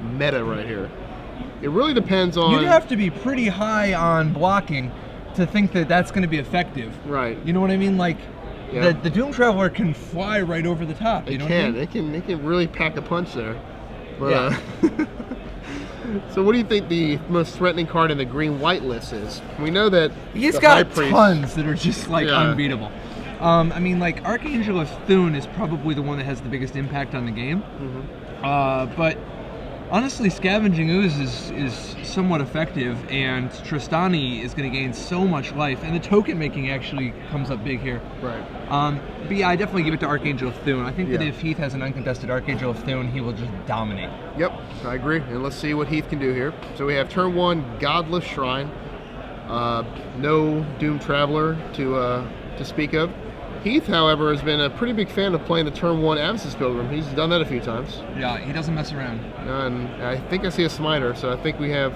meta right here. It really depends on... You'd have to be pretty high on blocking to think that that's going to be effective. Right. You know what I mean? Like, Yeah. the Doom Traveler can fly right over the top. You know what I mean? It can really pack a punch there. But, Yeah. So what do you think the most threatening card in the green-white list is? We know that He's the got High Priest, tons that are just like Yeah. unbeatable. I mean, like Archangel of Thune is probably the one that has the biggest impact on the game. But honestly, Scavenging Ooze is somewhat effective, and Tristani is going to gain so much life, and the token making actually comes up big here. Right. But yeah, I definitely give it to Archangel of Thune. I think that Yeah. if Heath has an uncontested Archangel of Thune, he will just dominate. Yep, I agree. And let's see what Heath can do here. So we have turn 1, Godless Shrine. No Doom Traveler to speak of. Heath, however, has been a pretty big fan of playing the turn 1 Abscess Pilgrim. He's done that a few times. Yeah, he doesn't mess around. And I think I see a Smiter, so I think we have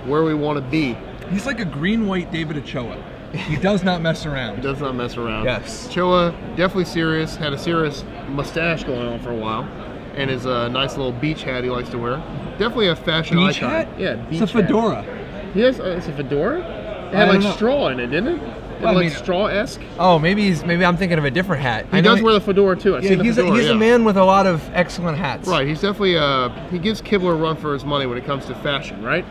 where we want to be. He's like a green-white David Ochoa. He does not mess He around. does not mess around. Yes. Choa, definitely serious, had a serious mustache going on for a while. And his nice little beach hat he likes to wear. Definitely a fashion Beach icon. hat? Yeah, beach It's a fedora. hat. He has, it's a fedora? It I had don't like know. straw in it, didn't it? Well, I like mean- straw-esque. Oh, maybe I'm thinking of a different hat. He does wear the fedora too. I see the he's fedora. a man with a lot of excellent hats. Right, he's definitely he gives Kibler a run for his money when it comes to fashion, right?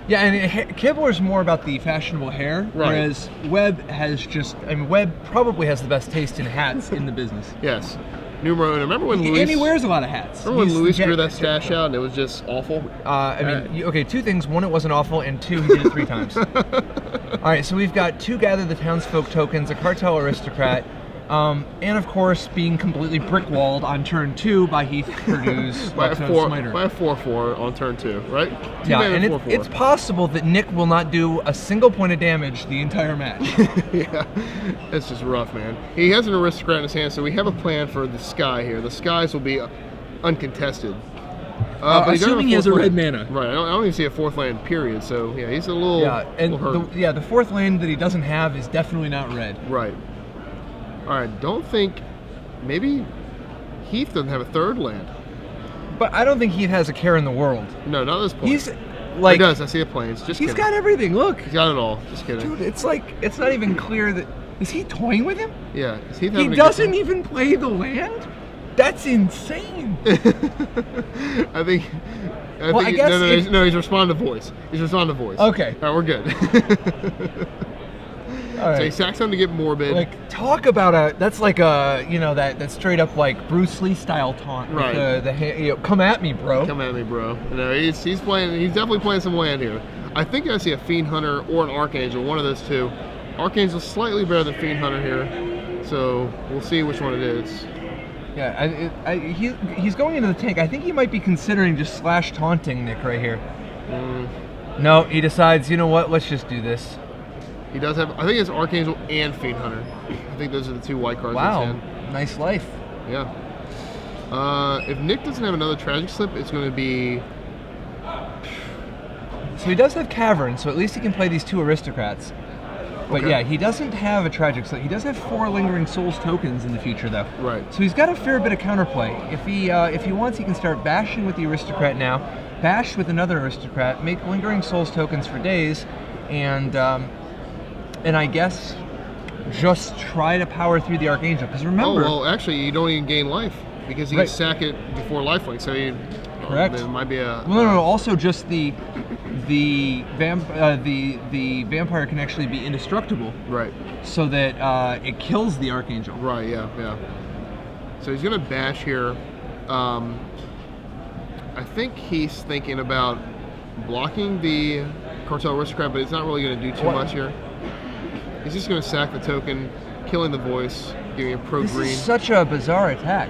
Yeah, and Kibler's more about the fashionable hair, Right. whereas Webb has just, I mean, Webb probably has the best taste in hats in the business. Yes. Numero uno. Remember when Luis? And he wears a lot of hats. Remember when He's Luis the grew jet- that stash out and it was just awful? I mean, okay, two things. One, it wasn't awful, and two, he did it 3 times. All right, so we've got 2 Gather the Townsfolk tokens, a Cartel Aristocrat, and of course, being completely brick-walled on turn 2 by Heath Purdue's by a Luxon Smiter. 4/4 on turn 2, right? Yeah, Two-man and 4/4. it's possible that Nick will not do a single point of damage the entire match. Yeah, it's just rough, man. He has an aristocrat in his hand, so we have a plan for the Sky here. The Skies will be uncontested. But doesn't have assuming he has a fourth red land. mana. Right, I don't even see a 4th land, period. So, yeah, he's a little, Yeah, and little hurt. the 4th lane that he doesn't have is definitely not red. Right. All right, don't think, maybe Heath doesn't have a 3rd land. But I don't think Heath has a care in the world. No, not at this point. He's He like, does, I see a planes. Just he's kidding. got everything. Look, He's got it all. Just kidding. dude, it's like it's not even clear that is he toying with him? Yeah, is Heath He having a good doesn't time? even play the land. That's insane. I think. Well, I think guess no, if- no, he's responding to voice. He's responding to voice. Okay. All right, we're good. All So he right. sacks him to get morbid. Like, talk about that's like a, you know, that straight up like Bruce Lee style taunt. Right. With you know, come at me, bro. Come at me, bro. No, he's playing. He's definitely playing some land here. I think I see a Fiend Hunter or an Archangel. One of those two. Archangel's slightly better than Fiend Hunter here, so we'll see which one it is. Yeah, he's going into the tank. I think he might be considering just slash taunting Nick right here. No, he decides, you know what? Let's just do this. He does have. I think it's Archangel and Fiend Hunter. I think those are the 2 white cards. Wow, in his hand. nice life. Yeah. If Nick doesn't have another Tragic Slip, it's going to be. So he does have Cavern, so at least he can play these 2 aristocrats. But Okay. yeah, he doesn't have a Tragic Slip. He does have 4 Lingering Souls tokens in the future, though. Right. So he's got a fair bit of counterplay. If he wants, he can start bashing with the aristocrat now, bash with another aristocrat, make Lingering Souls tokens for days, and I guess just try to power through the Archangel. Because remember, Oh well, actually, you don't even gain life because you Right. can sack it before lifelink. So you. Correct. There might be a. no. Also, just the vampire can actually be indestructible, Right. so that it kills the Archangel. Right. Yeah. Yeah. So he's gonna bash here. I think he's thinking about blocking the Cartel Aristocrat, but it's not really gonna do too What? much here. He's just gonna sack the token, killing the voice, giving a pro This green. is such a bizarre attack,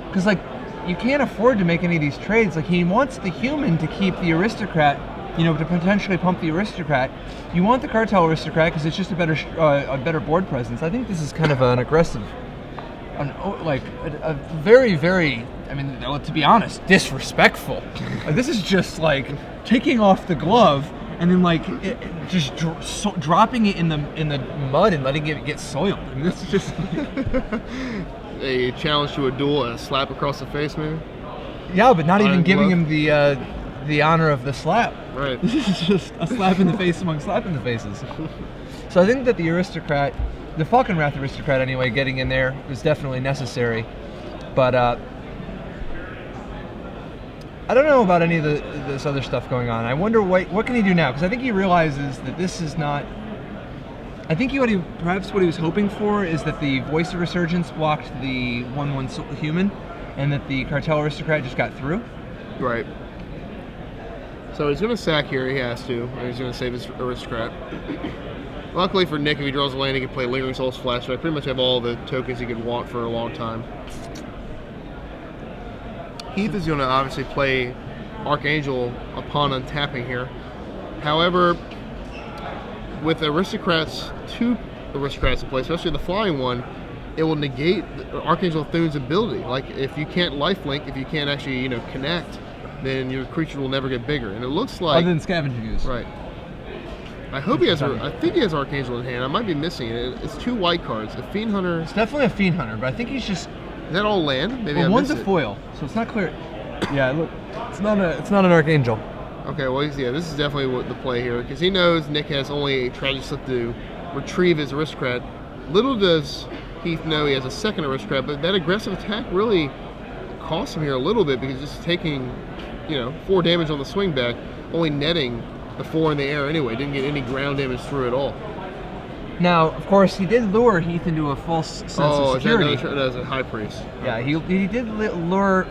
because like you can't afford to make any of these trades. Like he wants the human to keep the aristocrat, you know, to potentially pump the aristocrat. You want the Cartel Aristocrat because it's just a better board presence. I think this is kind of an aggressive, a very, very, I mean, to be honest, disrespectful. This is just like taking off the glove and then like just dropping it in the mud and letting it get soiled. I mean, this is just like, A challenge to a duel, a slap across the face, maybe. yeah, but not even Iron giving glove. him the honor of the slap. Right. This is just a slap in the face among slap in the faces. So I think that the aristocrat, the Falkenrath aristocrat anyway, getting in there is definitely necessary. But I don't know about any of this other stuff going on. I wonder what can he do now? Because I think he realizes that this is not. I think perhaps what he was hoping for is that the Voice of Resurgence blocked the 1/1 human, and that the Cartel aristocrat just got through. Right. So he's going to sack here. He has to. And he's going to save his aristocrat. Luckily for Nick, if he draws a land, he can play Lingering Souls Flashback. Pretty much have all the tokens he could want for a long time. Heath is going to obviously play Archangel upon untapping here. However, with aristocrats, 2 aristocrats in play, especially the flying one, it will negate Archangel Thune's ability. Like, if you can't lifelink, if you can't actually, you know, connect, then your creature will never get bigger. And it looks like... Other than Scavenging Ooze. Right. I hope he has... I think he has Archangel in hand. I might be missing it. It's 2 white cards. A Fiend Hunter... It's definitely a Fiend Hunter, but I think he's just... Is that all land? Maybe well, I one's missed a foil, so it's not clear. Yeah, look, it's not an Archangel. Okay, well, yeah, this is definitely what the play here, because he knows Nick has only a Tragic Slip to retrieve his aristocrat. Little does Heath know he has a second aristocrat, but that aggressive attack really costs him here a little bit, because just taking, you know, 4 damage on the swing back, only netting the 4 in the air anyway, didn't get any ground damage through at all. Now, of course, he did lure Heath into a false sense of security. That's a High Priest. Yeah, he did lure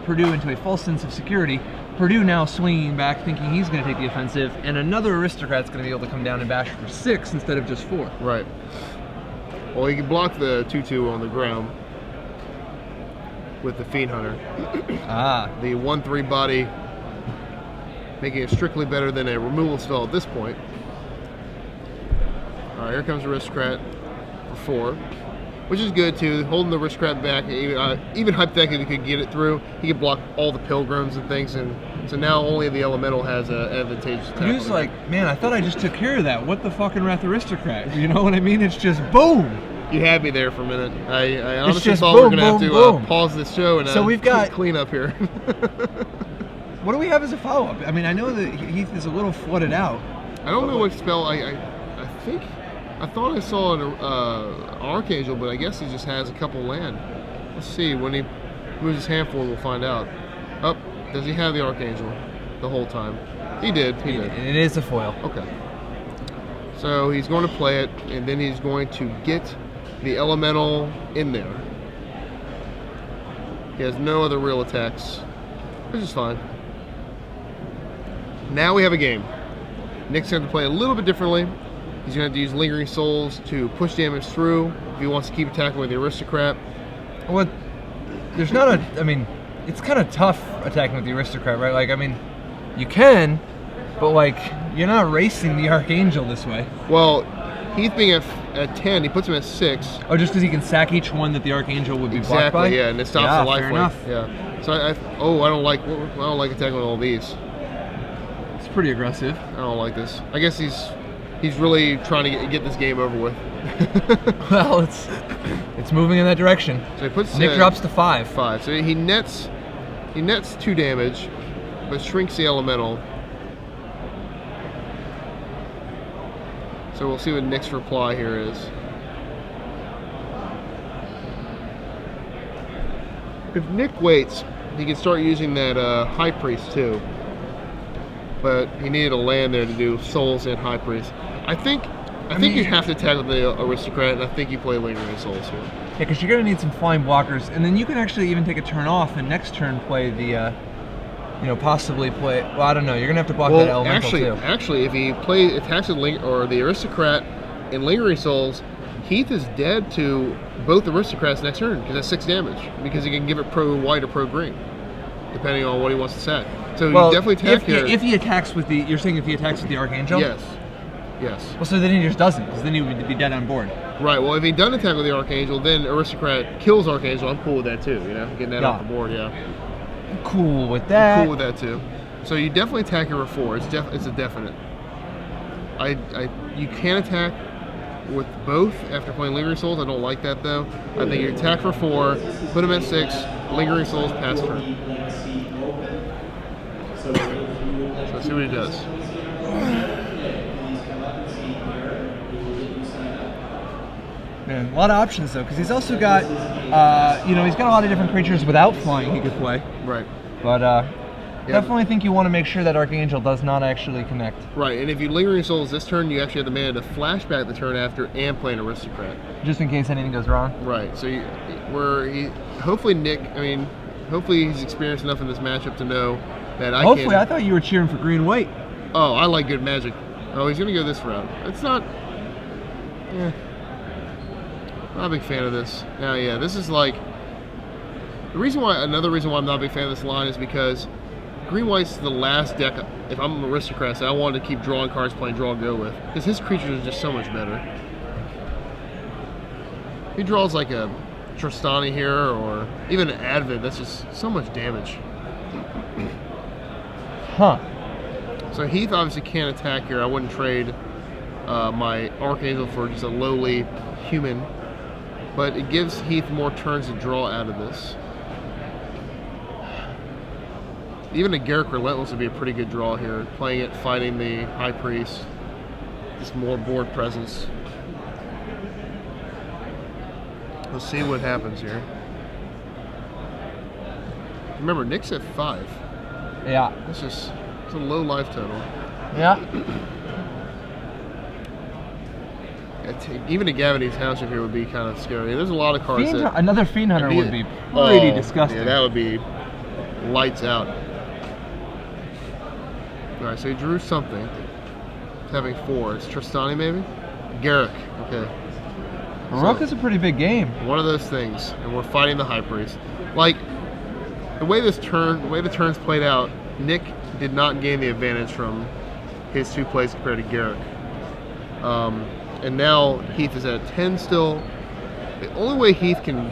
Purdue into a false sense of security. Purdue now swinging back, thinking he's going to take the offensive, and another aristocrat's going to be able to come down and bash for 6 instead of just 4. Right. Well, he can block the 2/2 on the ground with the Fiend Hunter. The 1/3 body, making it strictly better than a removal spell at this point. All right, here comes Aristocrat for 4, which is good too. Holding the Aristocrat back, even hypothetically, he could get it through. He could block all the Pilgrims and things, and so now only the Elemental has an advantageous attack. He was like, man, I thought I just took care of that. What the fucking Wrath Aristocrat? You know what I mean? It's just boom. You had me there for a minute. I honestly just thought we were boom, going to boom, have to boom. pause this show and So we've got clean up here. What do we have as a follow-up? I mean, I know that Heath is a little flooded out. I don't know what spell. I think I thought I saw an Archangel, but I guess he just has a couple land. Let's see. When he moves his hand forward, we'll find out. Oh, does he have the Archangel the whole time? He did. He did. It is a foil. Okay. So he's going to play it, and then he's going to get the Elemental in there. He has no other real attacks, which is fine. Now we have a game. Nick's going to play a little bit differently. He's going to have to use Lingering Souls to push damage through if he wants to keep attacking with the Aristocrat. Well, there's not a... I mean, it's kind of tough attacking with the Aristocrat, right? Like, I mean, you can, but, like, you're not racing the Archangel this way. Well, Heath being at 10, he puts him at 6. Oh, just because he can sack each one that the Archangel would be blocked by? Exactly, yeah, and it stops the life fair link. enough. Yeah. So I don't like attacking with all these. It's pretty aggressive. I don't like this. I guess he's really trying to get this game over with. Well, it's moving in that direction. So he puts Nick drops to 5. 5. So he nets 2 damage, but shrinks the Elemental. So we'll see what Nick's reply here is. If Nick waits, he can start using that High Priest too. But he needed a land there to do Souls and High Priest. I think you have to attack with the Aristocrat, and I think you play Lingering Souls here. Yeah, because you're going to need some flying blockers, and then you can actually even take a turn off and next turn play the, possibly play, well, I don't know, you're going to have to block that Elemental too. Actually, if he attacks with the Aristocrat and Lingering Souls, Heath is dead to both Aristocrats next turn, because that's 6 damage, because he can give it pro white or pro green, depending on what he wants to sack. So you definitely attack here. If he attacks with the, you're saying if he attacks with the Archangel? Yes. Well, so then he just doesn't, because then he would be dead on board. Right, well, if he doesn't attack with the Archangel, then Aristocrat kills Archangel. I'm cool with that too, getting that off the board, Cool with that. I'm cool with that too. So you definitely attack here with 4. It's a definite. You can attack with both after playing Lingering Souls. I don't like that though. I think you attack for 4, put him at 6, Lingering Souls, pass turn. So let's see what he does. Man, a lot of options though, because he's also got, you know, he's got a lot of different creatures without flying he could play. Right. But definitely think you want to make sure that Archangel does not actually connect. Right, and if you Lingering Souls this turn, you actually have the mana to flashback the turn after and play an Aristocrat. Just in case anything goes wrong. Right. So hopefully Nick. I mean, hopefully he's experienced enough in this matchup to know that Hopefully, I thought you were cheering for green-white. Oh, I like good Magic. Oh, he's gonna go this route. It's not. Not a big fan of this. Now, yeah, this is like another reason why I'm not a big fan of this line is because green-white's the last deck. If I'm an Aristocrat, so I wanted to keep drawing cards, playing draw and go with, because his creatures are just so much better. He draws like a Tristani here, or even an Advent. That's just so much damage. Huh. So Heath obviously can't attack here. I wouldn't trade my Archangel for just a lowly human, but it gives Heath more turns to draw out of this. Even a Garruk Relentless would be a pretty good draw here. Playing it, fighting the High Priest. Just more board presence. Let's see what happens here. Remember, Nick's at 5. Yeah. It's a low life total. Yeah. Even a Gavany's Township here would be kind of scary. There's a lot of cards another Fiend Hunter would be pretty disgusting. Yeah, that would be lights out. Alright, so he drew something. It's having 4. It's Tristani maybe? Garruk. Okay. Garruk is a pretty big game. One of those things. And we're fighting the High Priest. Like, the way the turns played out, Nick did not gain the advantage from his 2 plays compared to Garruk. And now Heath is at 10 still. The only way Heath can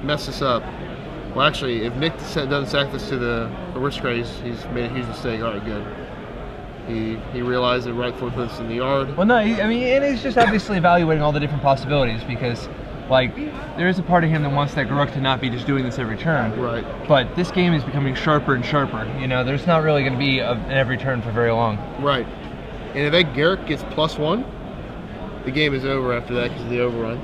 mess this up, well actually, if Nick doesn't sack this to the Aristocrat, he's made a huge mistake. Alright, good. He realized that right before he puts this in the yard. Well, no, I mean, and he's just obviously evaluating all the different possibilities because, like, there is a part of him that wants that Garruk to not be just doing this every turn. Right. But this game is becoming sharper and sharper. You know, there's not really going to be an every turn for very long. Right. And if that Garruk gets +1, the game is over after that because of the overrun.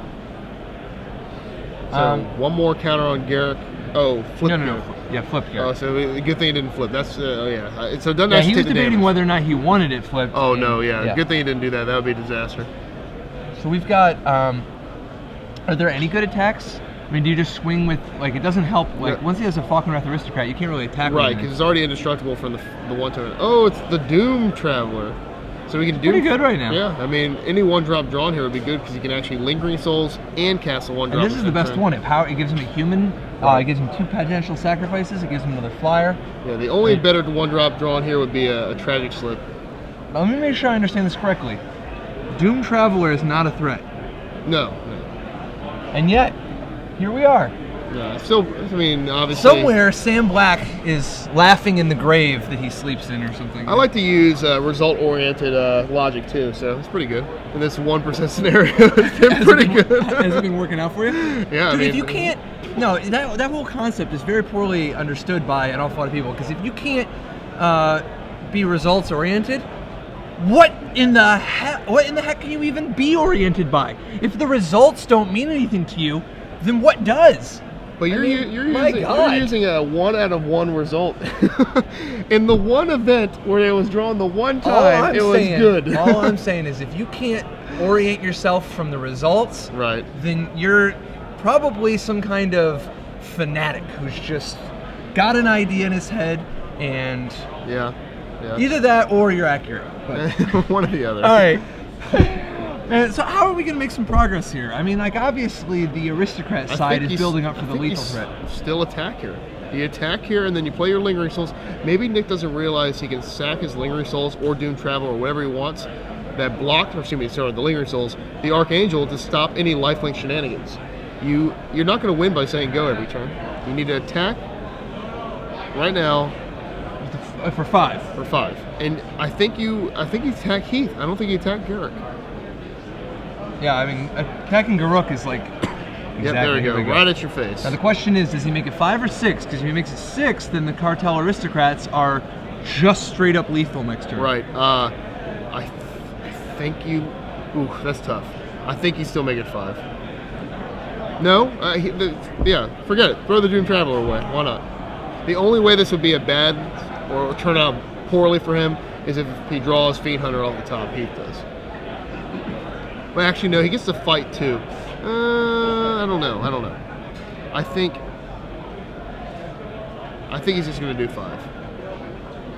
So one more counter on Garruk. Oh, flip. No. Yeah, flip Garruk. Oh, so a good thing it didn't flip. That's oh yeah. So it doesn't yeah, actually he was take the debating damage. whether or not he wanted it flipped. Oh no, yeah. Good thing he didn't do that. That would be a disaster. So we've got. Are there any good attacks? I mean, do you just swing with, like, it doesn't help, like, once he has a Falkenrath Aristocrat, you can't really attack with right, because it's already indestructible from the one turn. Oh, it's the Doom Traveler. So we can do pretty good right now. Yeah, I mean, any 1-drop drawn here would be good because you can actually Lingering Souls and cast a 1-drop. And this is the best one. It gives him a human, it gives him 2 potential sacrifices, it gives him another flyer. Yeah, the only better 1-drop drawn here would be a Tragic Slip. Now, let me make sure I understand this correctly. Doom Traveler is not a threat. No. And yet, here we are. Yeah, still, I mean, obviously. Somewhere, Sam Black is laughing in the grave that he sleeps in or something. I like to use result-oriented logic too, so it's pretty good. In this 1% scenario, it's been pretty good. Has it been working out for you? Yeah, Dude, I mean, if you can't, no, that whole concept is very poorly understood by an awful lot of people. Because if you can't be results-oriented, what in the heck can you even be oriented by? If the results don't mean anything to you, then what does? But you're using a 1 out of 1 result. In the one event where it was drawn the one time, it was good. All I'm saying is if you can't orient yourself from the results, right, then you're probably some kind of fanatic who's just got an idea in his head and yeah. Either that or you're accurate. But. One or the other. All right. And so how are we going to make some progress here? I mean, like, obviously the Aristocrat side is building up for the lethal threat. Still attack here. You attack here and then you play your Lingering Souls. Maybe Nick doesn't realize he can sack his Lingering Souls or Doom Travel or whatever he wants. That blocked, or excuse me, sorry, the Lingering Souls, the Archangel to stop any lifelink shenanigans. You're not going to win by saying go every turn. You need to attack right now. For 5. For 5. And I think you attack Heath. I don't think you attack Garruk. Yeah, I mean, attacking Garruk is like... Exactly, yep, there we go. Right at your face. Now the question is, does he make it 5 or 6? Because if he makes it 6, then the Cartel Aristocrats are just straight up lethal next turn. Right. I think you. Ooh, that's tough. I think you still make it 5. No. Yeah. Forget it. Throw the Doom Traveler away. Why not? The only way this would be a bad or turn out poorly for him is if he draws Fiend Hunter off the top. Heath does. Well, actually, no. He gets to fight too. I don't know. I think he's just going to do 5.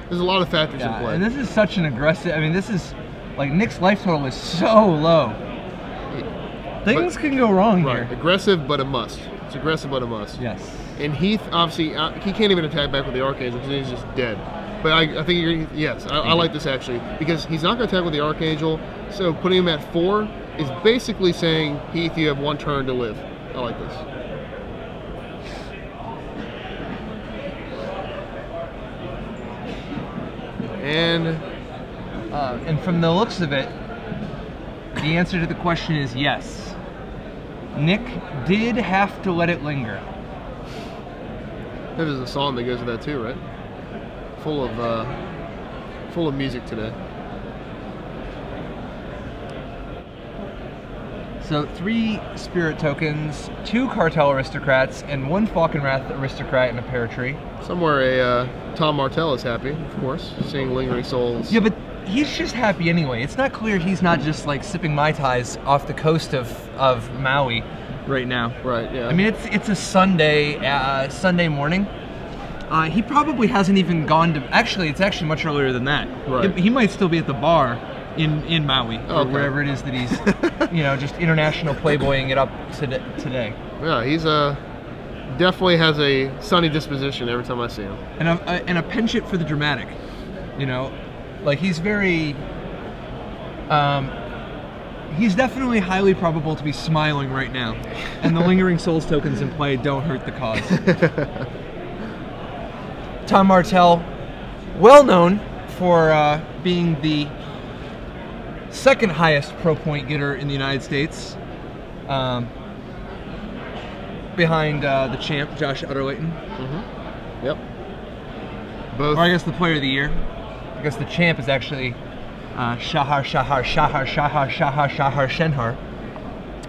There's a lot of factors in play. And this is such an aggressive. I mean, this is like Nick's life total is so low. Things can go wrong here. Aggressive, but a must. It's aggressive, but a must. Yes. And Heath, obviously, he can't even attack back with the Archangel because he's just dead. But I think you're, yes, I like this actually because he's not going to attack with the Archangel. So putting him at 4 is basically saying, Heath, you have 1 turn to live. I like this. And from the looks of it, the answer to the question is yes. Nick did have to let it linger. There's a song that goes with that too, right? Full of music today. So 3 Spirit tokens, 2 Cartel Aristocrats, and 1 Falkenrath Aristocrat in a Pear Tree. Somewhere Tom Martell is happy, of course, seeing Lingering Souls. Yeah, but he's just happy anyway. It's not clear he's not just like sipping Mai Tais off the coast of Maui right now. Right, yeah. I mean, it's a Sunday morning. He probably hasn't even gone to... Actually, it's actually much earlier than that. Right. He might still be at the bar in Maui, or wherever it is that he's, just international playboying it up today. Yeah, he's definitely has a sunny disposition every time I see him. And a penchant for the dramatic, like he's very... he's definitely highly probable to be smiling right now, and the Lingering Souls tokens in play don't hurt the cause. Tom Martell, well known for being the 2nd highest pro point getter in the United States, behind the champ Josh Utterlayton. Mm-hmm. Yep. Both. Or I guess the player of the year. I guess the champ is actually Shahar Shenhar.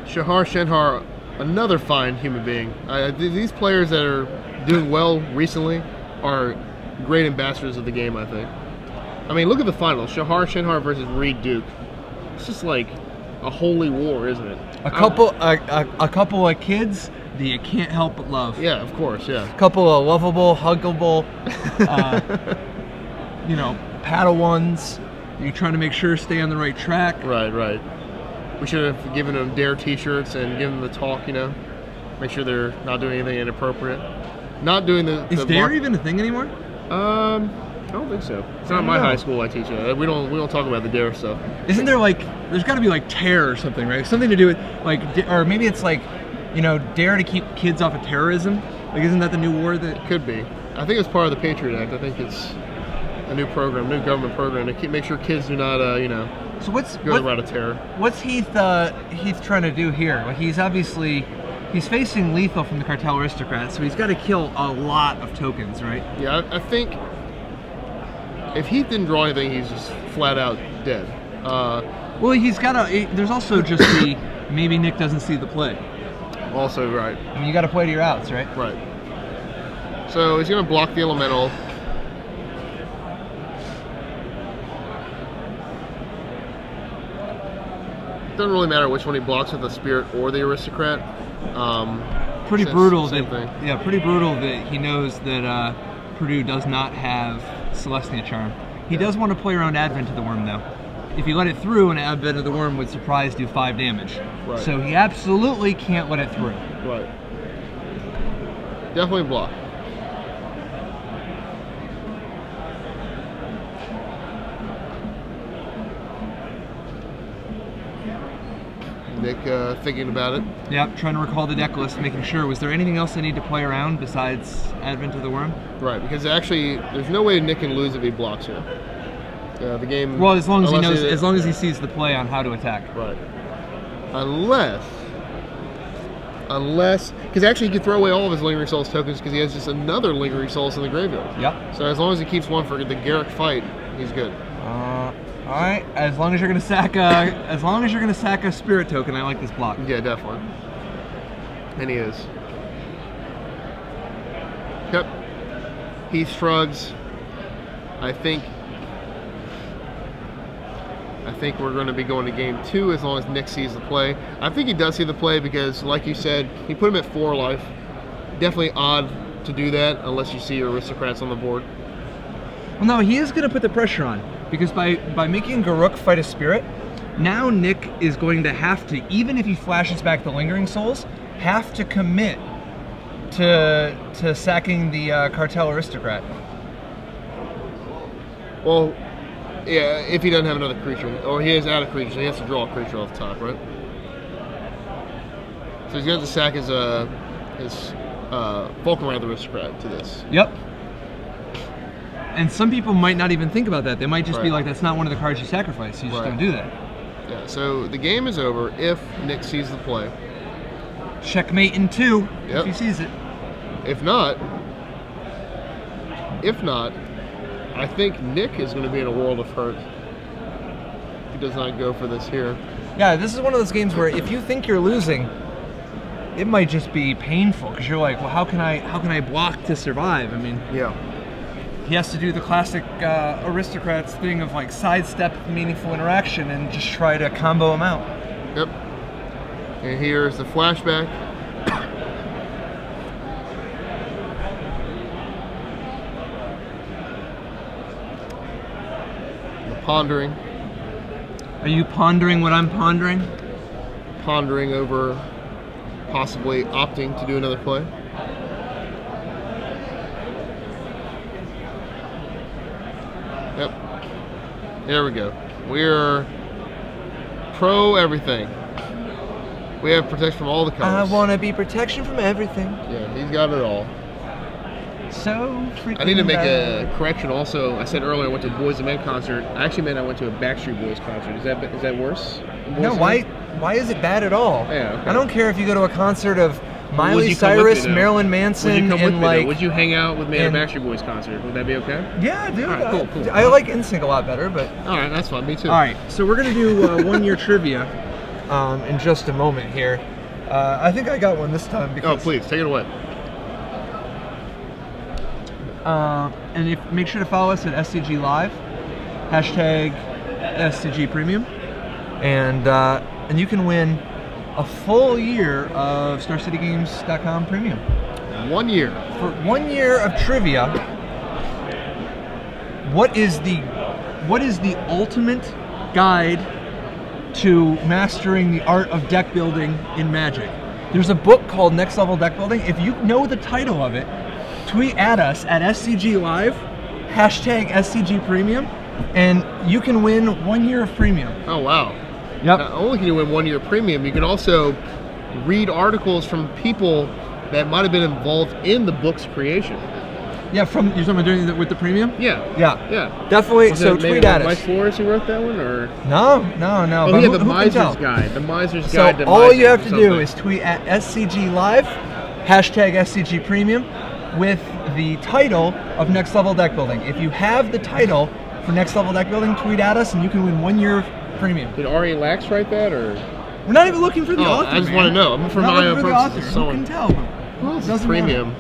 Shahar Shenhar, another fine human being. These players that are doing well recently are great ambassadors of the game, I think. I mean, look at the finals. Shahar Shenhar versus Reed Duke. It's just like a holy war, isn't it? A couple of kids that you can't help but love. Yeah, of course, yeah. A couple of lovable, huggable, Padawans. You're trying to make sure stay on the right track. Right. We should have given them Dare t-shirts and given them the talk, Make sure they're not doing anything inappropriate. Not doing the... Is Dare even a thing anymore? I don't think so. It's not my high school I teach it. We don't talk about the Dare stuff. Isn't there there's got to be Tear or something, right? Something to do with or maybe it's Dare to keep kids off of terrorism. Isn't that the new war that... Could be. I think it's part of the Patriot Act. I think it's a new government program to make sure kids do not, So go the route of terror. What's Heath trying to do here? Like he's facing lethal from the Cartel Aristocrats, so he's got to kill a lot of tokens, right? Yeah, I think if Heath didn't draw anything, he's just flat out dead. Well, he's got to... There's also just maybe Nick doesn't see the play. Also, right. I mean, you got to play to your outs, right? Right. So he's going to block the Elemental. Doesn't really matter which one he blocks with, the Spirit or the Aristocrat. Pretty brutal that he knows that Purdue does not have Celestia Charm. He does want to play around Advent of the Worm, though. If you let it through, an Advent of the Worm would surprise do 5 damage. Right. So he absolutely can't let it through. Right. Definitely block. Nick thinking about it. Yep, trying to recall the deck list, making sure. Was there anything else I need to play around besides Advent of the Worm? Right, because actually, there's no way Nick can lose if he blocks here. The game. Well, as long as he knows, as long as he sees the play on how to attack. Right. Unless Unless, because actually he could throw away all of his Lingering Souls tokens because he has just another Lingering Souls in the graveyard. Yep. So as long as he keeps one for the Garruk fight, he's good. All right. As long as you're gonna sack a spirit token, I like this block. Yeah, definitely. And he is. Yep. Heath shrugs. I think we're going to be going to game 2 as long as Nick sees the play. I think he does see the play because, like you said, he put him at 4 life. Definitely odd to do that unless you see your Aristocrats on the board. Well, no, he is going to put the pressure on because by making Garruk fight a spirit, now Nick is going to have to, even if he flashes back the Lingering Souls, have to commit to sacking the Cartel Aristocrat. Well, yeah, if he doesn't have another creature, or he is out of creature, so he has to draw a creature off the top, right? So he's going to have to sack his Volcamouth Aristocrat to this. Yep. And some people might not even think about that. They might just be Right. like, that's not one of the cards you sacrifice. You just Right. don't do that. Yeah, so the game is over if Nick sees the play. Checkmate in 2 Yep. if he sees it. If not, I think Nick is going to be in a world of hurt if he does not go for this here. Yeah, this is one of those games where if you think you're losing, it might just be painful because you're like, well, how can I block to survive? I mean, Yeah. he has to do the classic Aristocrats thing of like sidestep meaningful interaction and just try to combo them out. Yep. And here's the flashback. The pondering. Are you pondering what I'm pondering? Pondering over possibly opting to do another play. Yep. There we go. We're pro everything. We have protection from all the colors. I want to be protection from everything. Yeah, he's got it all. So freaking I need to make bad. a correction also. I said earlier I went to a Boys and Men concert. I actually meant I went to a Backstreet Boys concert. Is that worse? No, why is it bad at all? Yeah, okay. I don't care if you go to a concert of Would Miley you come with Cyrus, me, though? Marilyn Manson, Would you come with and me, like. though? Would you hang out with me at a and- Backstreet Boys concert? Would that be okay? Yeah, dude. All right, cool. I like NSYNC a lot better, but. All right, that's fine. Me too. All right, so we're gonna do 1 year trivia in just a moment here. I think I got one this time because. Oh, please take it away. And make sure to follow us at SCG Live, hashtag SCG Premium, and you can win a full year of StarCityGames.com Premium. 1 year. For 1 year of trivia, what is the ultimate guide to mastering the art of deck building in Magic? There's a book called Next Level Deck Building. If you know the title of it, tweet at us at SCG Live, hashtag SCG Premium, and you can win 1 year of premium. Oh wow. Yep. Not only can you win 1 year premium, you can also read articles from people that might have been involved in the book's creation. Yeah, you're talking about doing that with the premium? Yeah. Yeah. Yeah. Definitely. Was So it maybe tweet at Mike us. Flores who wrote that one, or? No. Oh, but yeah, who the can tell? Miser's Guide. The Miser's So Guide to all you Misers have or to something. do is tweet at SCG Live, hashtag SCG Premium, with the title of Next Level Deck Building. If you have the title for Next Level Deck Building, tweet at us and you can win 1 year of premium. Did Ari Lax write that, or? We're not even looking for the author. I just man. want to know. I'm for We're not my looking own for the purposes. author. Who can tell? Who else is Doesn't premium?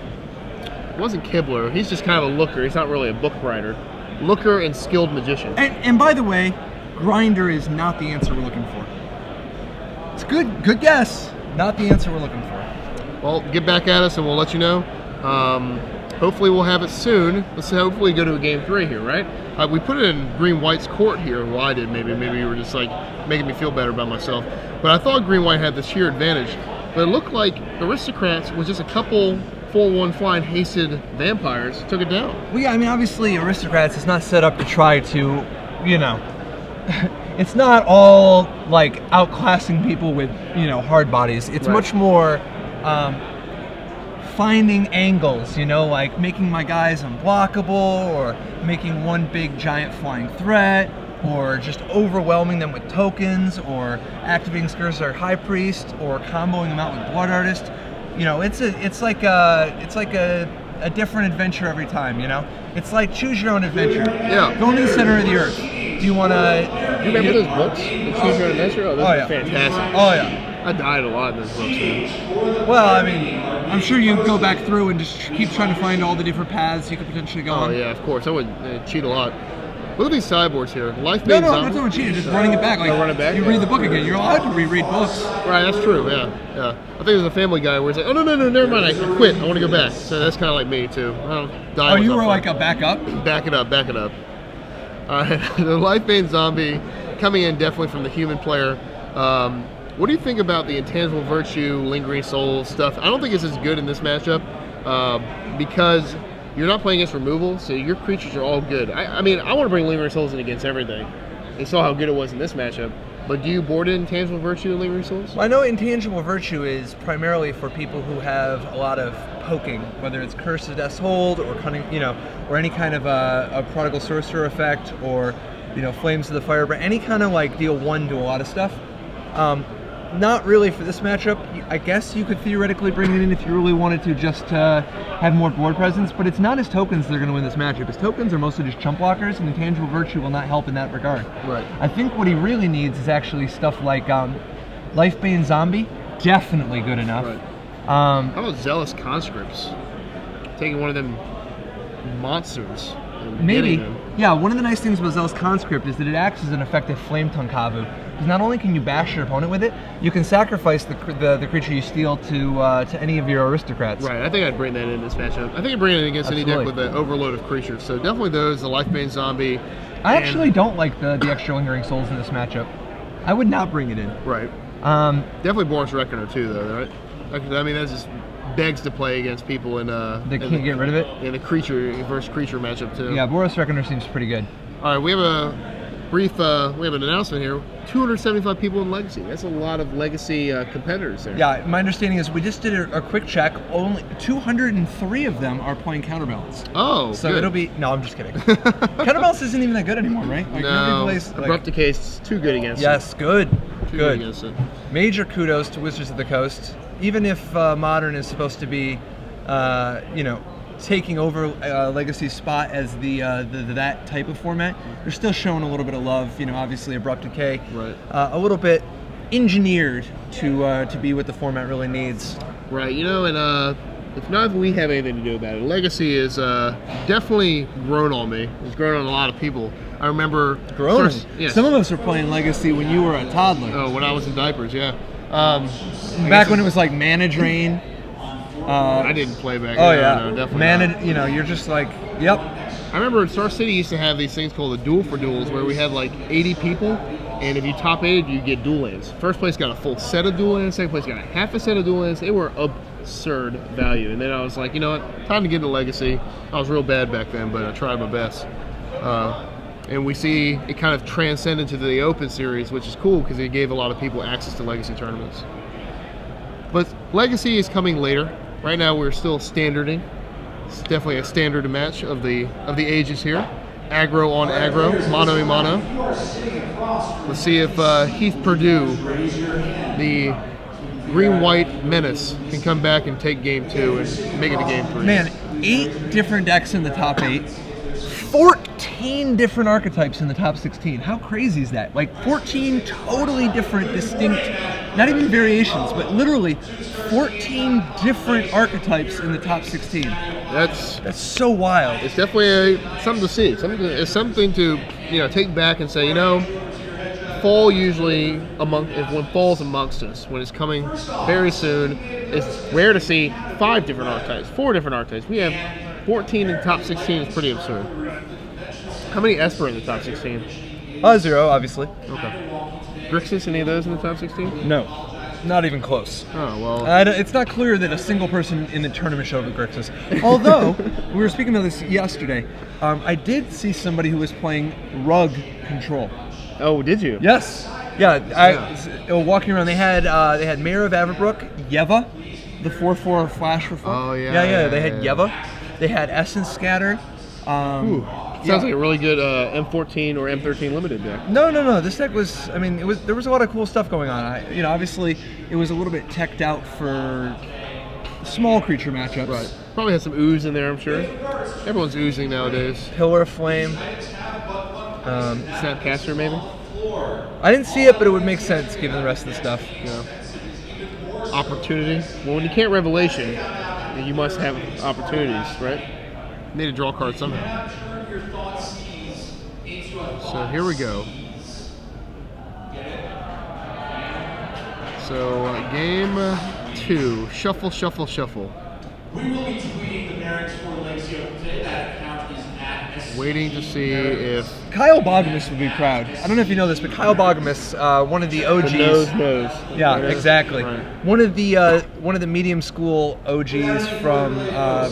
It wasn't Kibler. He's just kind of a looker. He's not really a book writer. Looker and skilled magician. And by the way, Grinder is not the answer we're looking for. It's good guess. Not the answer we're looking for. Well, get back at us and we'll let you know. Hopefully we'll have it soon. Let's hopefully go to a game 3 here, right? We put it in Green-White's court here. Well, I did maybe. Maybe you were just like making me feel better about myself. But I thought Green-White had the sheer advantage. But it looked like Aristocrats was just a couple 4/1 flying hasted vampires took it down. Well, yeah, I mean, obviously, Aristocrats is not set up to try to, you know, it's not all like outclassing people with, you know, hard bodies. It's Right. much more finding angles, you know, like making my guys unblockable or making one big giant flying threat or just overwhelming them with tokens, or activating Scursor High Priest, or comboing them out with Blood Artist. You know, it's like a different adventure every time. You know, it's like choose your own adventure. Yeah. Go to the center of the earth. Do you want to? You remember those books? The Choose Your Own Adventure? Oh, those Oh, are yeah. fantastic. Oh yeah. I died a lot in those books, man. Well, I mean, I'm sure you go back through and just keep trying to find all the different paths you could potentially go on. Oh, yeah, of course. I would cheat a lot. Look at these sideboards here. Life No, Bane no, I'm Zombie. not talking cheating, just running it back. Like, run it back? you read the book again. You're allowed to reread books. Right, that's true, yeah. I think there's a Family Guy where it's like, oh, no, never mind, I quit. I want to go back. So that's kind of like me, too. I don't die. Oh, you were like a backup? Back it up. All right, the Life Bane Zombie coming in definitely from the human player. What do you think about the Intangible Virtue, Lingering Soul stuff? I don't think it's as good in this matchup because you're not playing against removal, so your creatures are all good. I mean, I want to bring Lingering Souls in against everything. You saw how good it was in this matchup. But do you board in Intangible Virtue and Lingering Souls? Well, I know Intangible Virtue is primarily for people who have a lot of poking, whether it's Curse of Death's Hold or Cunning, you know, or any kind of a Prodigal Sorcerer effect, or you know, Flames of the Firebrand, any kind of like deal one to a lot of stuff. Not really for this matchup. I guess you could theoretically bring it in if you really wanted to, just to have more board presence, but it's not his tokens that are going to win this matchup. His tokens are mostly just chump blockers, and Intangible Virtue will not help in that regard. Right. I think what he really needs is actually stuff like Life Bane Zombie, definitely good enough. Right. How about Zealous Conscripts? Taking one of them monsters. And Maybe. getting them. Yeah, one of the nice things about Zealous Conscript is that it acts as an effective Flame Tongue Kavu. Because not only can you bash your opponent with it, you can sacrifice the creature you steal to any of your aristocrats. Right, I think I'd bring that in this matchup. I think I'd bring it in against any deck with an overload of creatures. So definitely those, the Life Bane Zombie. I actually don't like the extra Lingering Souls in this matchup. I would not bring it in. Right. Definitely Boros Reckoner too, though, right? I mean, that just begs to play against people in They can't get rid of it? In a creature versus creature matchup too. Yeah, Boros Reckoner seems pretty good. All right, we have a brief, we have an announcement here. 275 people in Legacy. That's a lot of Legacy competitors there. Yeah, my understanding is we just did a quick check. Only 203 of them are playing Counterbalance. Oh, so good. it'll be. No, I'm just kidding. Counterbalance isn't even that good anymore, right? Like, no, plays, like, Abrupt Decay is too good against it. Yes, good. Too good. against it. Major kudos to Wizards of the Coast. Even if Modern is supposed to be, you know, taking over Legacy's spot as the that type of format, they're still showing a little bit of love. You know, obviously Abrupt Decay, right? A little bit engineered to be what the format really needs. Right. You know, and it's not that we have anything to do about it. Legacy is definitely grown on me. It's grown on a lot of people. I remember grown. Yes. Some of us were playing Legacy when you were a toddler. Oh, when I was in diapers, yeah. Back when it was like Mana Drain. I didn't play back then. Oh yeah, no, definitely Mana. not. You know, you're just like, yep. I remember Star City used to have these things called the Duel for Duels, where we had like 80 people, and if you top 8, you get dual lands. First place got a full set of dual lands, second place got a half a set of dual lands. They were absurd value. And then I was like, you know what, time to get into Legacy. I was real bad back then, but I tried my best. And we see it kind of transcended to the Open Series, which is cool because it gave a lot of people access to Legacy tournaments. But Legacy is coming later. Right now we're still standarding. It's definitely a standard match of the ages here. Aggro on aggro, mano a mano. Let's see if Heath Purdue, the green-white menace, can come back and take game 2 and make it a game 3. Man, 8 different decks in the top 8. 14 different archetypes in the top 16. How crazy is that? Like 14 totally different, distinct, not even variations, but literally 14 different archetypes in the top 16. That's so wild. It's definitely something to see. It's something to, you know, take back and say, you know, fall usually when fall's amongst us, when it's coming very soon. It's rare to see 5 different archetypes, 4 different archetypes. We have 14 in the top 16. Is pretty absurd. How many Esper in the top 16? 0, obviously. Okay. Grixis, any of those in the top 16? No, not even close. Oh, well. It's not clear that a single person in the tournament showed up with Grixis. Although, we were speaking about this yesterday, I did see somebody who was playing Rug Control. Oh, did you? Yes. Yeah, walking around, they had Mayor of Averbrook, Yeva, the 4/4 flash for fun. Oh, yeah. They had Yeva. They had Essence Scatter. Sounds like a really good M14 or M13 limited deck. No. This deck was, I mean, there was a lot of cool stuff going on. Obviously, it was a little bit teched out for small creature matchups. Right. Probably had some ooze in there, I'm sure. Everyone's oozing nowadays. Pillar of Flame. Snapcaster, maybe? I didn't see it, but it would make sense given the rest of the stuff. Yeah. Opportunity. Well, when you can't Revelation, you must have opportunities, right? You need to draw a card somehow. So here we go. So game 2. Shuffle, shuffle, shuffle. We will be tweeting the merits for Lexio today. That account is at Waiting to see if Kyle Bogamus would be proud. I don't know if you know this, but Kyle Bogamus, one of the OGs. the nose. Yeah, exactly. Right. One of the medium school OGs from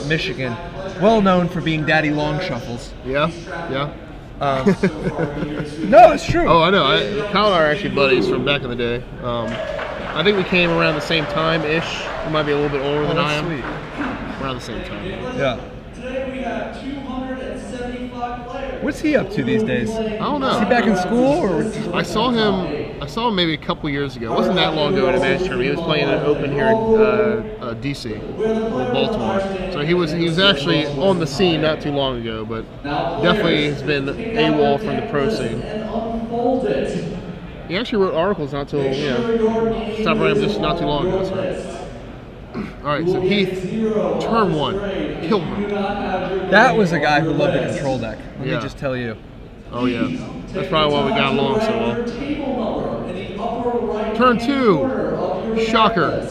Michigan, well known for being Daddy Long Shuffles. Yeah. No, it's true. Oh, I know. Kyle and I are actually buddies from back in the day. I think we came around the same time-ish. He might be a little bit older than I am. Sweet. Around the same time. Yeah. Today we have 275 players. What's he up to these days? I don't know. Is he back in school or? I saw him maybe a couple years ago. It wasn't that long ago in a Magic tournament. He was playing an Open here in DC, with Baltimore. So he was actually on the scene not too long ago, but definitely has been AWOL from the pro scene. He actually wrote articles not too, stopped writing just not too long ago. So. All right, so Heath, turn 1, kill him. That was a guy who loved a control deck. Let me Yeah. just tell you. Oh yeah, that's probably why we got along so well. Turn 2, shocker.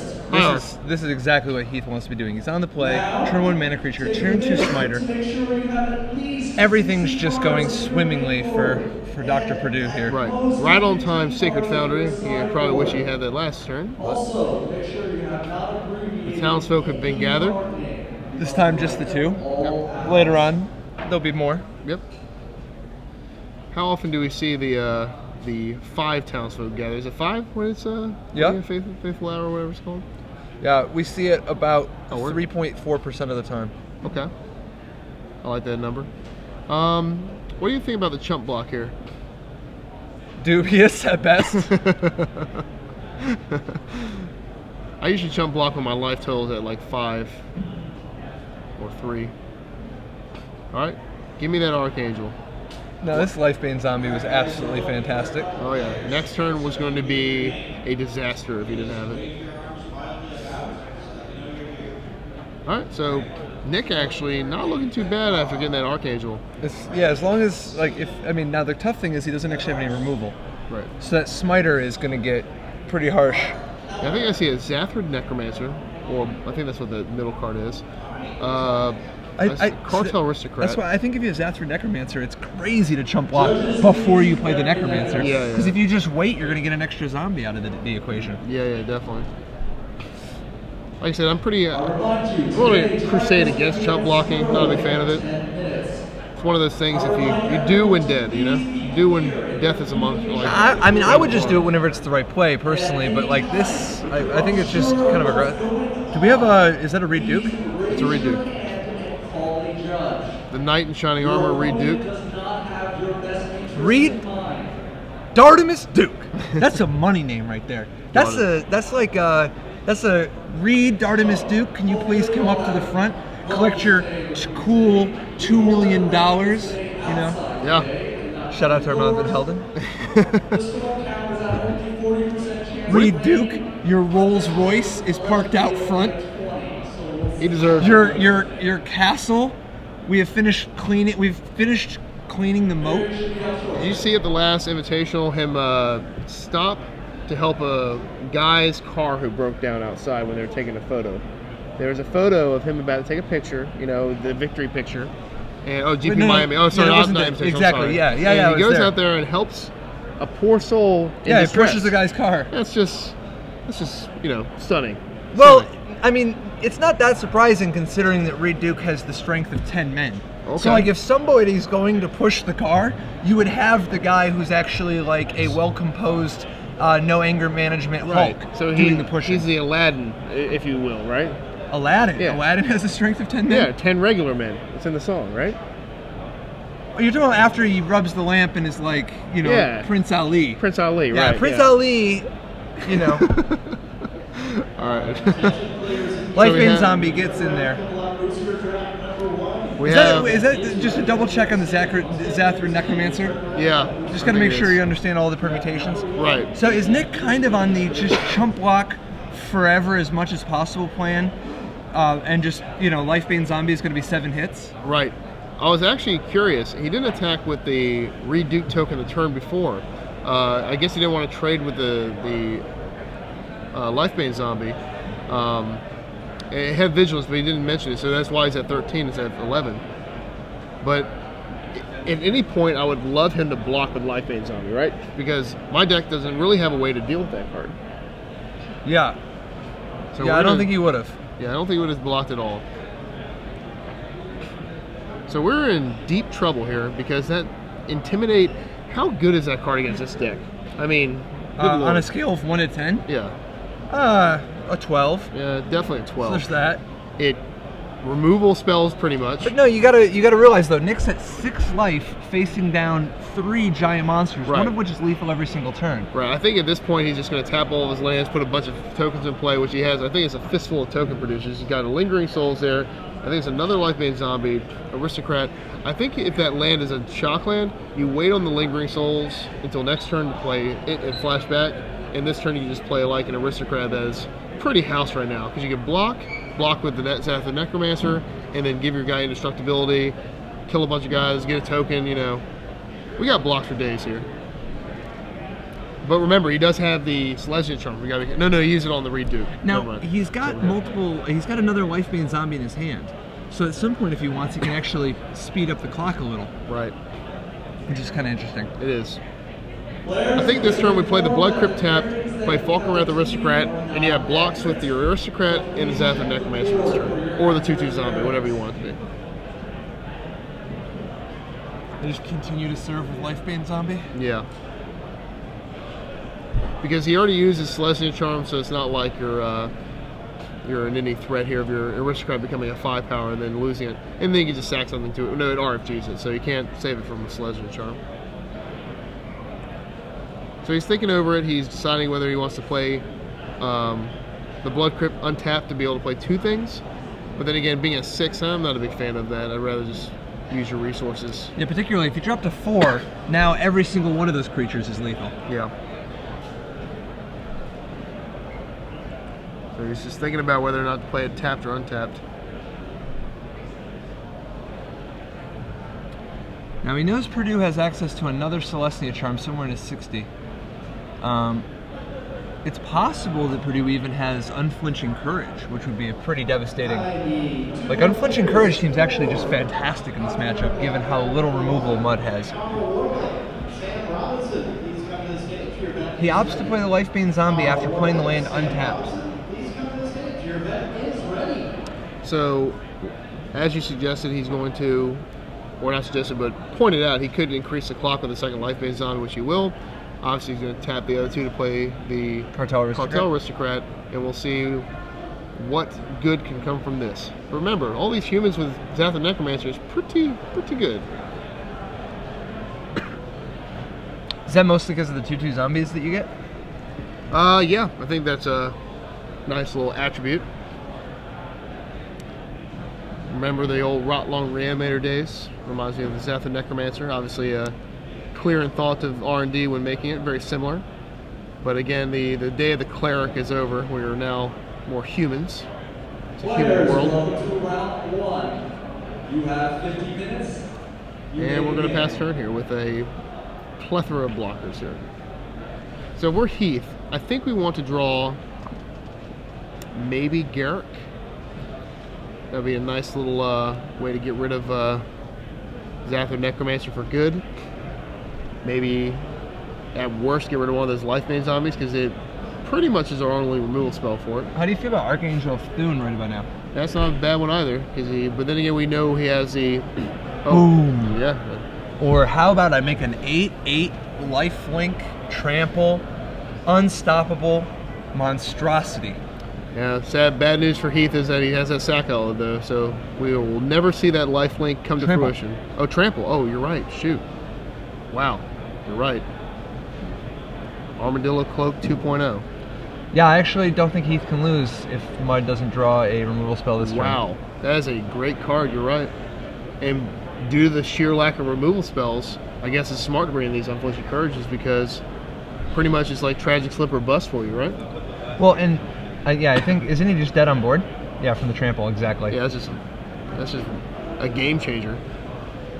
This is exactly what Heath wants to be doing. He's on the play, turn 1 mana creature, turn 2 smiter. Everything's just going swimmingly for Dr. Purdue here. Right on time, Sacred Foundry. You probably wish you had that last turn. The townsfolk have been gathered. This time just the 2. Yep. Later on, there'll be more. Yep. How often do we see the 5 townsfolk gather? Is it 5 when it's Yeah. Faithful Hour or whatever it's called? Yeah, we see it about Oh, 3.4% of the time. Okay. I like that number. What do you think about the chump block here? Dubious at best. I usually chump block when my life total is at like 5 or 3. Alright, give me that Archangel. No, this Lifebane zombie was absolutely fantastic. Oh yeah, next turn was going to be a disaster if he didn't have it. Alright, so Nick actually not looking too bad after getting that Archangel. As long as, now the tough thing is he doesn't actually have any removal. Right. So that smiter is going to get pretty harsh. I think I see a Zathrid Necromancer, or I think that's what the middle card is. Cartel Aristocrat. That's why I think if you have Zathrid Necromancer, it's crazy to chump block before you play the Necromancer. Yeah. Because if you just wait, you're going to get an extra zombie out of the equation. Yeah, definitely. Like I said, I'm pretty. I'm going to crusade against chump blocking. Not a big fan of it. It's one of those things. If you do when dead, you do when death is among. Like, I would just do it whenever it's the right play, personally. But like this, I think it's just kind of aggressive. Do we have is that a Reed Duke? It's a Reed Duke. The Knight in Shining Armor, Reed Duke. Reed Dardamus Duke. That's a money name right there. That's a Reed Dardamus Duke. Can you please come up to the front, collect your cool $2 million? Yeah. Shout out to our Melvin Helden. Reed Duke, your Rolls Royce is parked out front. He deserves your castle. We've finished cleaning the moat. Did you see at the last Invitational him stop to help a guy's car who broke down outside when they were taking a photo? There was a photo of him about to take a picture, the victory picture. And GP Miami. Oh, sorry, not Invitational. Exactly. Yeah. And he goes out there and helps a poor soul. Yeah, he pushes the guy's car. That's just stunning. Well, I mean, it's not that surprising considering that Reed Duke has the strength of 10 men. Okay. So, if somebody's going to push the car, you would have the guy who's actually like a well-composed, no anger management Hulk doing the pushing. He's the Aladdin, if you will, right? Aladdin. Yeah. Aladdin has a strength of 10 men. Yeah, 10 regular men. It's in the song, right? You're talking about after he rubs the lamp and is like, you know, Yeah. Prince Ali. Prince Ali, Yeah, right? Prince Ali, you know, All right. Lifebane have- Zombie gets in there. We Is have, that just a double check on the Zathra Necromancer? yeah. Just I got to think make it sure is. you understand all the permutations. Right. So is Nick kind of on the just chump block forever as much as possible plan? And just, you know, Lifebane Zombie is going to be 7 hits? Right. I was actually curious. He didn't attack with the Reduke token the turn before. I guess he didn't want to trade with the Lifebane Zombie. It had Vigilance, but he didn't mention it, so that's why he's at 13 instead of 11. But at any point, I would love him to block with Lifebane Zombie, right? Because my deck doesn't really have a way to deal with that card. Yeah. So Yeah, I don't think he would have. Yeah, I don't think he would have blocked at all. So we're in deep trouble here because that Intimidate, how good is that card against this deck? I mean, good On lord. a scale of 1 to 10? Yeah, A 12. yeah, definitely a So 12. there's that. It removal spells pretty much. But no, you gotta realize though, Nick's at 6 life, facing down 3 giant monsters, Right. one of which is lethal every single turn. Right, I think at this point he's just going to tap all of his lands, put a bunch of tokens in play, which he has. I think it's a fistful of token producers. He's got a Lingering Souls there. I think it's another Lifebane Zombie, Aristocrat. I think if that land is a shock land, you wait on the Lingering Souls until next turn to play it and flashback. And this turn you can just play like an Aristocrat that is pretty house right now. Because you can block with the Zathra Necromancer, and then give your guy indestructibility, kill a bunch of guys, get a token, you know. We got blocks for days here. But remember, he does have the Celestia Charm. We gotta no, he used it on the Reduke. Now Never mind. he's got he's got another Lifebane Zombie in his hand. So at some point, if he wants, he can actually speed up the clock a little, Right, which is kind of interesting. it is. I think this turn we play the Blood Crypt tap, play Falkenrath Aristocrat, and you have blocks with the Aristocrat and the Zathra Necromancer this turn. Or the 2/2 Zombie, whatever you want it to be. They just continue to serve with Lifebane Zombie. Yeah. Because he already uses Celestia Charm, so it's not like you're in any threat here of your Aristocrat becoming a 5 power and then losing it. And then you can just sack something to it. No, it RFGs it, so you can't save it from a Celestia Charm. So he's thinking over it. He's deciding whether he wants to play the Blood Crypt untapped to be able to play 2 things. But then again, being a 6, I'm not a big fan of that. I'd rather just use your resources. Yeah, particularly if you drop to 4, now every single one of those creatures is lethal. Yeah. So he's just thinking about whether or not to play it tapped or untapped. Now he knows Purdue has access to another Celestia Charm somewhere in his 60. It's possible that Purdue even has Unflinching Courage, which would be a pretty devastating. Like, Unflinching Courage seems actually just fantastic in this matchup, given how little removal Mud has. He opts to play the Lifebane Zombie after playing the land untapped. So, as you suggested, he's going to, or not suggested, but pointed out, he could increase the clock with the second Lifebane Zombie, which he will. Obviously, he's going to tap the other 2 to play the Cartel Aristocrat. Cartel Aristocrat, and we'll see what good can come from this. But remember, all these humans with Zathra Necromancer is pretty good. Is that mostly because of the 2/2 zombies that you get? Yeah, I think that's a nice little attribute. Remember the old Rotlong Reanimator days? Reminds me of the Zathra Necromancer. Obviously, clear in thought of R&D when making it, very similar. But again, the day of the Cleric is over. We are now more humans. It's a human world. Welcome to round 1. You have 50 minutes. And we're going to pass turn here with a plethora of blockers here. So if we're Heath, I think we want to draw maybe Garruk. That'd be a nice little way to get rid of Zathra Necromancer for good. Maybe at worst get rid of one of those Lifebane Zombies because it pretty much is our only removal spell for it. How do you feel about Archangel of Thune right about now? That's not a bad one either. But then again, we know he has the Boom. Yeah. Or how about I make an 8/8 lifelink, trample, unstoppable monstrosity? Yeah, bad news for Heath is that he has that sack outlet though, so we will never see that life link come to Trample. fruition. Oh, trample. Oh, you're right. Shoot. Wow, you're right. Armadillo Cloak 2.0. Yeah, I actually don't think Heath can lose if Mud doesn't draw a removal spell this turn. Wow, that is a great card. You're right. And due to the sheer lack of removal spells, I guess it's smart to bring in these Unflinching Courages because pretty much it's like Tragic Slip or bust for you, right? Well, and yeah, I think, isn't he just dead on board? Yeah, from the trample, exactly. Yeah, that's just a game changer.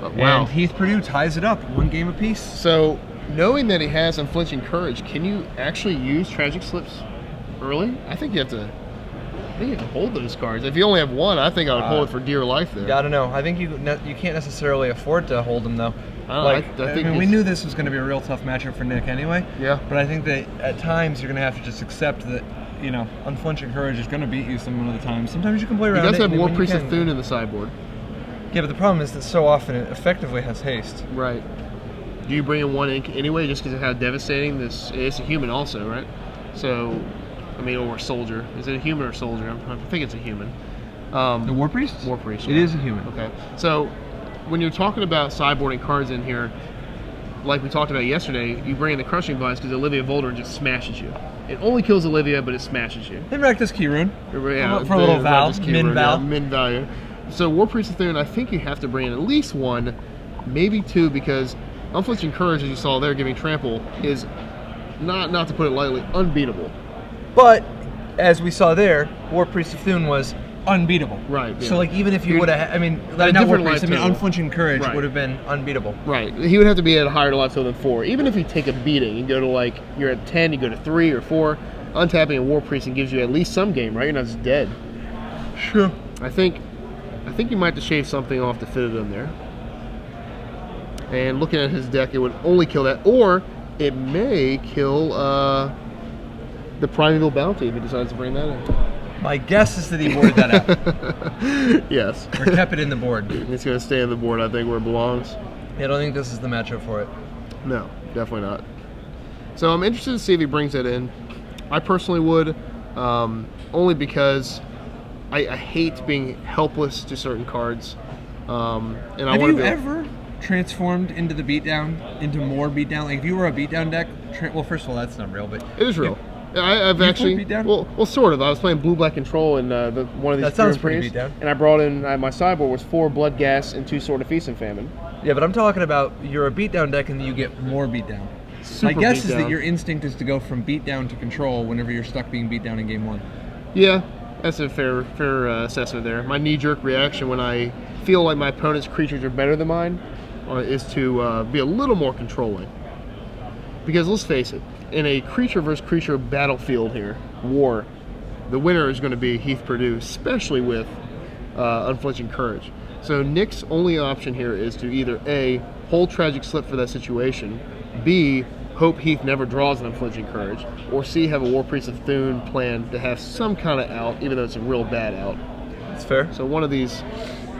Wow. And Heath Purdue ties it up, 1 game apiece. So, knowing that he has Unflinching Courage, can you actually use Tragic Slips early? I think you have to hold those cards. If you only have one, I think I would hold it for dear life there. Yeah, I don't know. I think you can't necessarily afford to hold them though. I think we knew this was going to be a real tough matchup for Nick anyway. Yeah. But I think that at times you're going to have to just accept that, you know, Unflinching Courage is going to beat you some of the time. Sometimes you can play around it. He does have War when you Priest of can. Thune in the sideboard. Yeah, but the problem is that so often it effectively has haste. Right. Do you bring in 1 ink anyway just because of how devastating this is? A human also, right? So, I mean, or a soldier. Is it a human or a soldier? I think it's a human. The War Priest? War Priest. It is a human. Okay. So, when you're talking about sideboarding cards in here, like we talked about yesterday, you bring in the Crushing Vines because Olivia Voldrin just smashes you. It only kills Olivia, but it smashes you. They racked this key rune. Yeah, For a little Val, Regis Key min Rune, Val. yeah, min value. So War Priest of Thune, I think you have to bring in at least 1, maybe 2, because Unflinching Courage, as you saw there, giving trample, is not to put it lightly, unbeatable. But as we saw there, War Priest of Thune was unbeatable. Right. Yeah. So like even if you would have, I mean, a not War different Priest, I mean life total. Unflinching Courage Right. would have been unbeatable. Right. He would have to be at a higher life total than 4. Even if you take a beating and go to like you're at 10, you go to 3 or 4, untapping a War Priest and gives you at least some game, right? You're not just dead. Sure. I think you might have to shave something off to fit it in there. And looking at his deck, it would only kill that, or it may kill the Primeval Bounty if he decides to bring that in. My guess is that he boarded that out. Yes. Or kept it in the board. It's going to stay on the board, I think, where it belongs. Yeah, I don't think this is the matchup for it. No, definitely not. So I'm interested to see if he brings that in. I personally would, only because I hate being helpless to certain cards. And I Have want you to ever transformed into the beatdown, into more beatdown? Like if you were a beatdown deck, well, first of all, that's not real, but It is real. I've You actually played beatdown? well, sort of. I was playing Blue Black Control in one of these. That sounds Fury pretty Priests, beatdown. And I brought in my sideboard was 4 Blood Gas and 2 Sword of Feast and Famine. yeah, but I'm talking about you're a beatdown deck and then you get more beatdown. My Super guess is beatdown. that your instinct is to go from beatdown to control whenever you're stuck being beat down in game 1. Yeah, that's a fair assessment there. My knee-jerk reaction when I feel like my opponent's creatures are better than mine is to be a little more controlling. Because let's face it, in a creature versus creature battlefield here, war, the winner is going to be Heath Purdue, especially with Unflinching Courage. So Nick's only option here is to either A, hold Tragic Slip for that situation, B, hope Heath never draws an Unflinching Courage, or C, have a War Priest of Thune plan to have some kind of out, even though it's a real bad out. That's fair. So one of these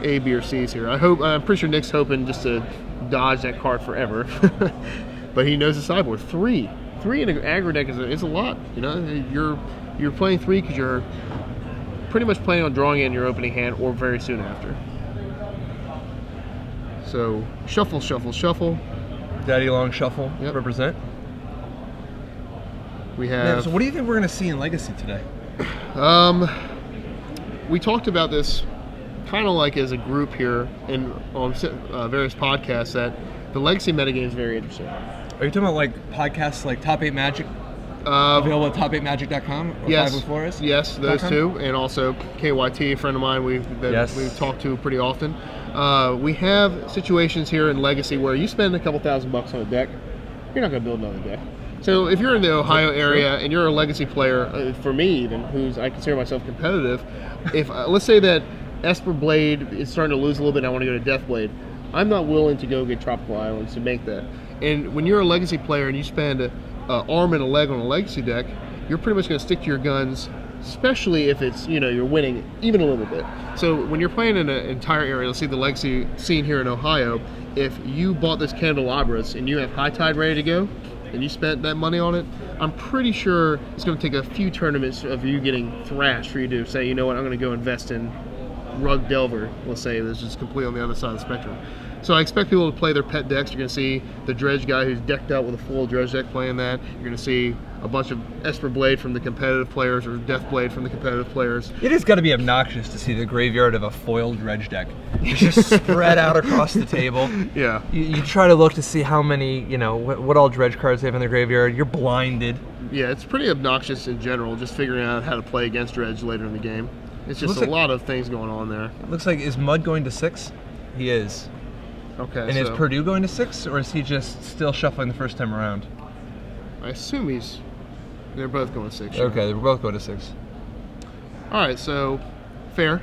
A, B, or C's here. I'm pretty sure Nick's hoping just to dodge that card forever. But he knows the sideboard. 3 in an aggro deck is a lot. You know, you're playing 3 because you're pretty much planning on drawing it in your opening hand or very soon after. So shuffle, shuffle, shuffle. Daddy Long Shuffle, Yep. represent. We Man, have. so what do you think we're going to see in Legacy today? We talked about this kind of like as a group here in on various podcasts that the Legacy metagame is very interesting. Are you talking about like podcasts like Top 8 Magic, available at top8magic.com or Yes, 5 with Flores? yes, those .com? two, and also KYT, a friend of mine we've talked to pretty often. We have situations here in Legacy where you spend a couple $1,000 on a deck, you're not going to build another deck. So if you're in the Ohio area and you're a Legacy player, for me even, I consider myself competitive, if let's say that Esper Blade is starting to lose a little bit and I want to go to Death Blade, I'm not willing to go get Tropical Islands to make that. And when you're a Legacy player and you spend an arm and a leg on a Legacy deck, you're pretty much going to stick to your guns, especially if it's, you're winning even a little bit. So when you're playing in an entire area, let's see the Legacy scene here in Ohio, if you bought this Candelabras and you have High Tide ready to go, and you spent that money on it, I'm pretty sure it's going to take a few tournaments of you getting thrashed for you to say, you know what, I'm going to go invest in Rug Delver, let's say, that's just completely on the other side of the spectrum. So I expect people to play their pet decks. You're going to see the Dredge guy who's decked out with a full Dredge deck playing that. You're going to see a bunch of Esper Blade from the competitive players or Death Blade from the competitive players. It has got to be obnoxious to see the graveyard of a foiled Dredge deck. It's just spread out across the table. Yeah. You try to look to see how many, you know, what all Dredge cards they have in their graveyard. You're blinded. Yeah, it's pretty obnoxious in general, just figuring out how to play against Dredge later in the game. It's just a lot of things going on there. It looks like, is Mud going to 6? He is. Okay. And is Purdue going to 6, or is he just still shuffling the first time around? I assume they're both going 6. Okay, they're both going to 6. All right, so fair,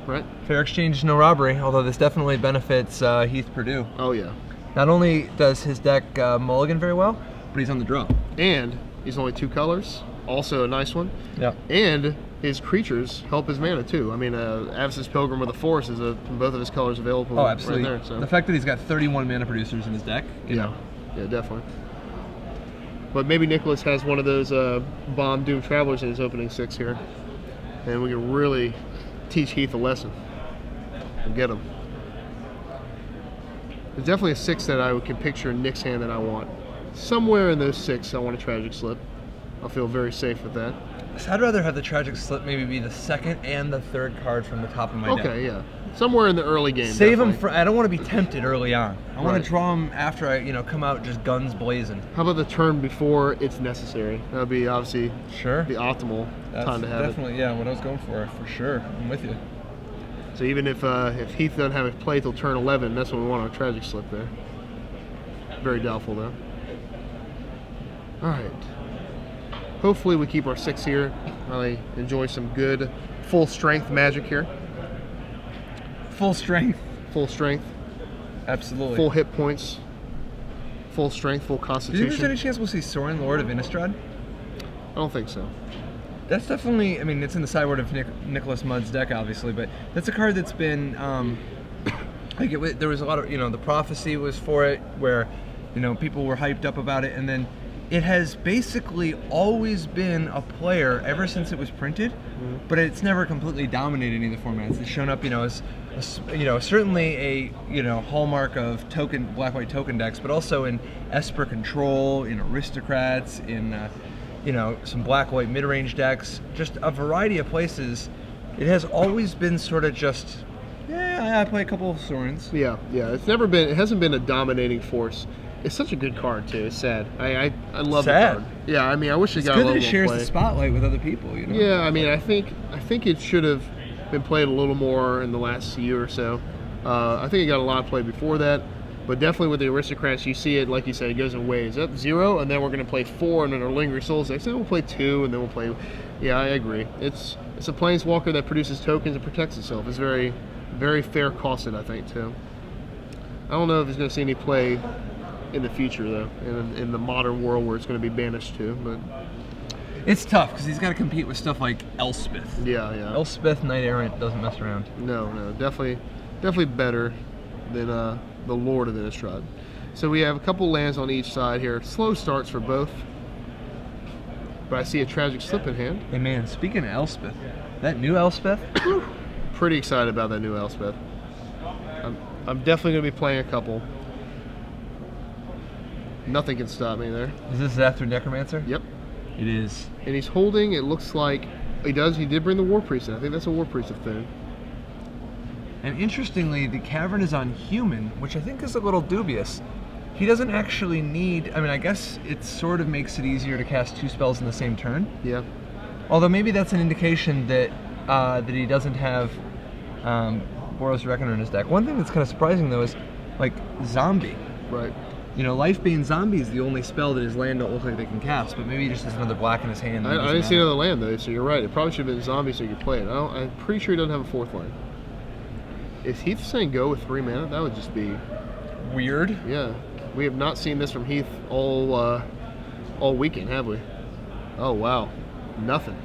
right? Fair exchange, no robbery, although this definitely benefits Heath Purdue. Oh, yeah. Not only does his deck mulligan very well, but he's on the draw. And he's only 2 colors, also a nice one. Yeah. And his creatures help his mana too. I mean, Avacyn's Pilgrim of the Forest is both of his colors available. Oh, absolutely. Right there, so. The fact that he's got 31 mana producers in his deck, you know. Yeah, definitely. But maybe Nicholas has one of those Bomb Doom Travelers in his opening 6 here, and we can really teach Heath a lesson and get him. There's definitely a 6 that I can picture in Nick's hand that I want. Somewhere in those 6, I want a Tragic Slip. I'll feel very safe with that. So I'd rather have the Tragic Slip maybe be the 2nd and the 3rd card from the top of my deck. Okay, yeah. Somewhere in the early game. Save them for, I don't want to be tempted early on. I want Right. to draw them after I, come out just guns blazing. How about the turn before it's necessary? That would be obviously Sure. the optimal time to have definitely, yeah, what I was going for sure. I'm with you. it. So even if Heath doesn't have it played till turn 11, that's when we want our Tragic Slip there. Very doubtful though. All right. Hopefully we keep our 6 here. Really enjoy some good full strength Magic here. Full strength. Full strength. Absolutely. Full hit points. Full strength, full Do you think constitution. there's any chance we'll see Sorin, Lord of Innistrad? I don't think so. That's definitely, I mean, it's in the sideboard of Nicholas Mudd's deck, obviously, but that's a card that's been, there was a lot of, the prophecy was for it, where, people were hyped up about it, and then it has basically always been a player ever since it was printed, but it's never completely dominated any of the formats. It's shown up, as certainly a hallmark of black-white token decks, but also in Esper Control, in Aristocrats, in some black-white mid-range decks, just a variety of places. It has always been sort of just, I play a couple of Sorins. Yeah. It hasn't been a dominating force. It's such a good card too. It's sad. I love the card. Yeah, I mean, I wish it got a little more play. It's good that it shares the spotlight with other people, Yeah, I mean, I think it should have been played a little more in the last year or so. I think it got a lot of play before that, but definitely with the Aristocrats, you see it, like you said, it goes in waves. Up 0, and then we're going to play 4, and then our Lingering Souls decks. Then we'll play 2, and then we'll play. Yeah, I agree. It's a Planeswalker that produces tokens and protects itself. It's very, very fair costed, I think, too. I don't know if it's going to see any play in the future though, in the modern world where it's going to be banished to, but it's tough because he's got to compete with stuff like Elspeth. Yeah. Elspeth Knight Errant doesn't mess around. No, definitely better than the Lord of Innistrad. So we have a couple lands on each side here. Slow starts for both, but I see a Tragic Slip in hand. Hey man, speaking of Elspeth, that new Elspeth, pretty excited about that new Elspeth. I'm definitely going to be playing a couple. Nothing can stop me there. Is this Zathra Necromancer? Yep. It is. And he's holding, it looks like, he did bring the War Priest in. I think that's a War Priest of Thune. And interestingly, the Cavern is on human, which I think is a little dubious. He doesn't actually need, I guess it sort of makes it easier to cast 2 spells in the same turn. Yeah. Although maybe that's an indication that that he doesn't have Boros Reckoner in his deck. One thing that's kind of surprising though is, like, Zombie. Right. Lifebane Zombie is the only spell that his land don't look like they can cast, but maybe he just has another black in his hand. I didn't see another land though, so you're right. It probably should have been Zombie so you could play it. I'm pretty sure he doesn't have a 4th land. Is Heath saying go with 3 mana? That would just be weird. Yeah. We have not seen this from Heath all weekend, have we? Oh wow. Nothing.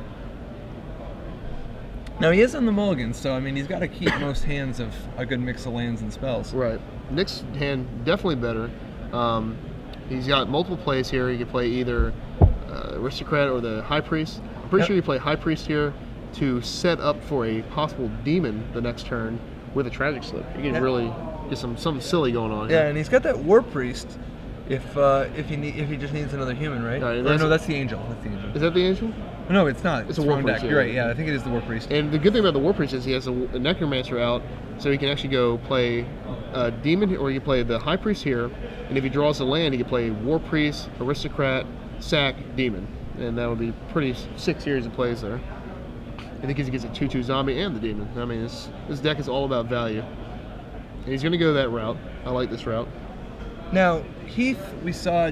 Now he is on the mulligan, so he's got to keep most hands of a good mix of lands and spells. Right. Nick's hand definitely better. He's got multiple plays here. He can play either Aristocrat or the High Priest. I'm pretty sure you play High Priest here to set up for a possible demon the next turn with a Tragic Slip. You can really get something silly going on here. Yeah, and he's got that War Priest if he just needs another human, right? No, that's the Angel. That's the Angel. Is that the Angel? No, it's not. It's a War thrown Priest. deck. You're right. Yeah, I think it is the War Priest. And the good thing about the War Priest is he has a Necromancer out, so he can actually go play a Demon, or you play the High Priest here, and if he draws a land, he can play War Priest, Aristocrat, Sack, Demon. And that would be pretty sick series of plays there. And because he gets a 2/2 zombie and the Demon. I mean, this deck is all about value. And he's going to go that route. I like this route. Now, Heath, we saw,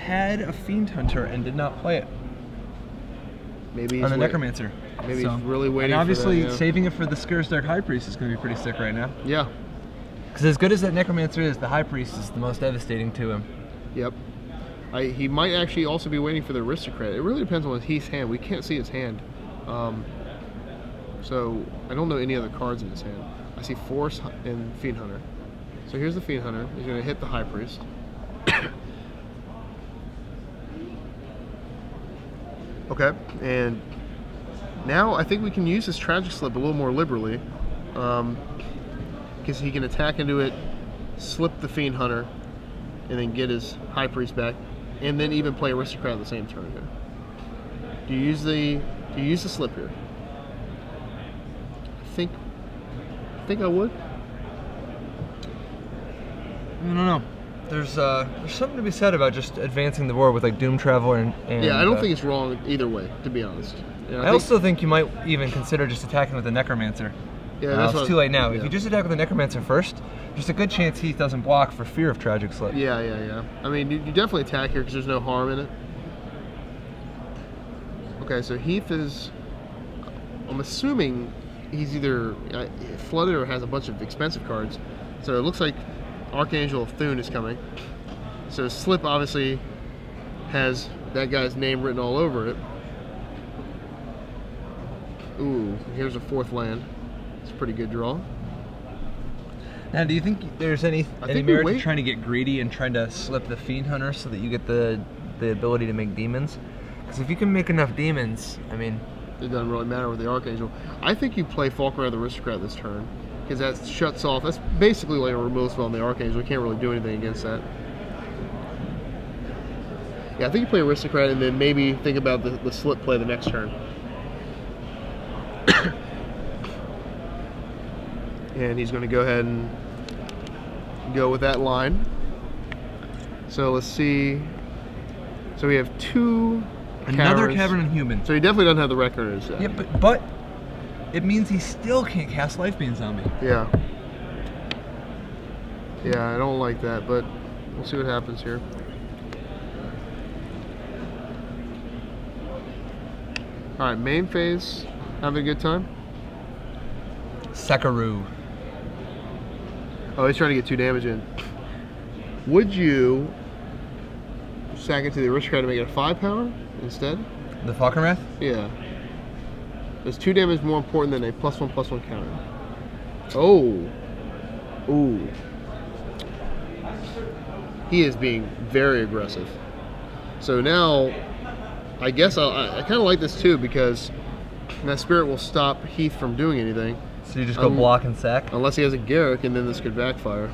had a Fiend Hunter and did not play it. Maybe he's on the Necromancer. Maybe he's really waiting. And obviously, for that, saving it for the Scarsdark High Priest is going to be pretty sick right now. Yeah. Because as good as that Necromancer is, the High Priest is the most devastating to him. Yep. He might actually also be waiting for the Aristocrat. It really depends on Heath's hand. We can't see his hand. So I don't know any other cards in his hand. I see Force and Fiend Hunter. So here's the Fiend Hunter. He's going to hit the High Priest. Okay, and now I think we can use this Tragic Slip a little more liberally, because he can attack into it, slip the Fiend Hunter, and then get his High Priest back, and then even play Aristocrat at the same turn here. Do you use the slip here? I think I would. I don't know. There's something to be said about just advancing the board with like Doom Traveler and yeah, I don't think it's wrong either way, to be honest. I also think you might even consider just attacking with the Necromancer. Yeah, that's it's too late now. Yeah. If you just attack with the Necromancer first, there's a good chance Heath doesn't block for fear of Tragic Slip. Yeah. I mean, you definitely attack here because there's no harm in it. Okay, so Heath is, I'm assuming he's either flooded or has a bunch of expensive cards. So it looks like Archangel of Thune is coming. So Slip obviously has that guy's name written all over it. Ooh, here's a 4th land. It's a pretty good draw. Now, do you think there's any merit to trying to get greedy and trying to slip the Fiend Hunter so that you get the ability to make demons? Because if you can make enough demons, I mean, it doesn't really matter with the Archangel. I think you play Falkner the Aristocrat this turn, because that shuts off. That's basically like a removal spell on the Archangel. You can't really do anything against that. Yeah, I think you play Aristocrat and then maybe think about the slip play the next turn. And he's going to go ahead and go with that line. So let's see. So we have 2 another Caverns. Cavern and Human. So he definitely doesn't have the Reckoner in his set. Yeah, but it means he still can't cast Lifebane Zombie. Yeah. Yeah, I don't like that, but we'll see what happens here. Alright, main phase. Having a good time? Sakaru. Oh, he's trying to get 2 damage in. Would you sack it to the Aristocrat to make it a 5 power instead? The Falkenrath? Yeah. Is 2 damage more important than a +1/+1 counter? Oh. Ooh. He is being very aggressive. So now, I guess I kind of like this too, because that Spirit will stop Heath from doing anything. So you just go block and sack? Unless he has a Garruk, and then this could backfire.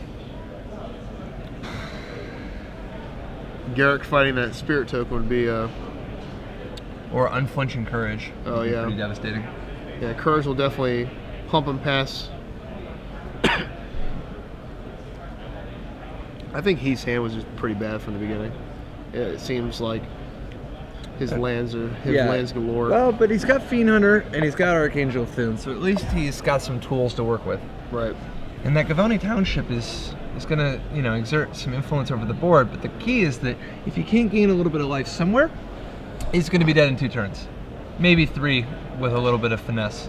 Garruk fighting that Spirit token would be or Unflinching Courage. Oh yeah. Pretty devastating. Yeah, Courage will definitely pump him past. I think Heath's hand was just pretty bad from the beginning. It seems like his lands galore. Well, but he's got Fiend Hunter and he's got Archangel of Thune, so at least he's got some tools to work with. Right. And that Gavoni Township is going to, exert some influence over the board. But the key is that if he can't gain a little bit of life somewhere, he's going to be dead in 2 turns, maybe 3 with a little bit of finesse.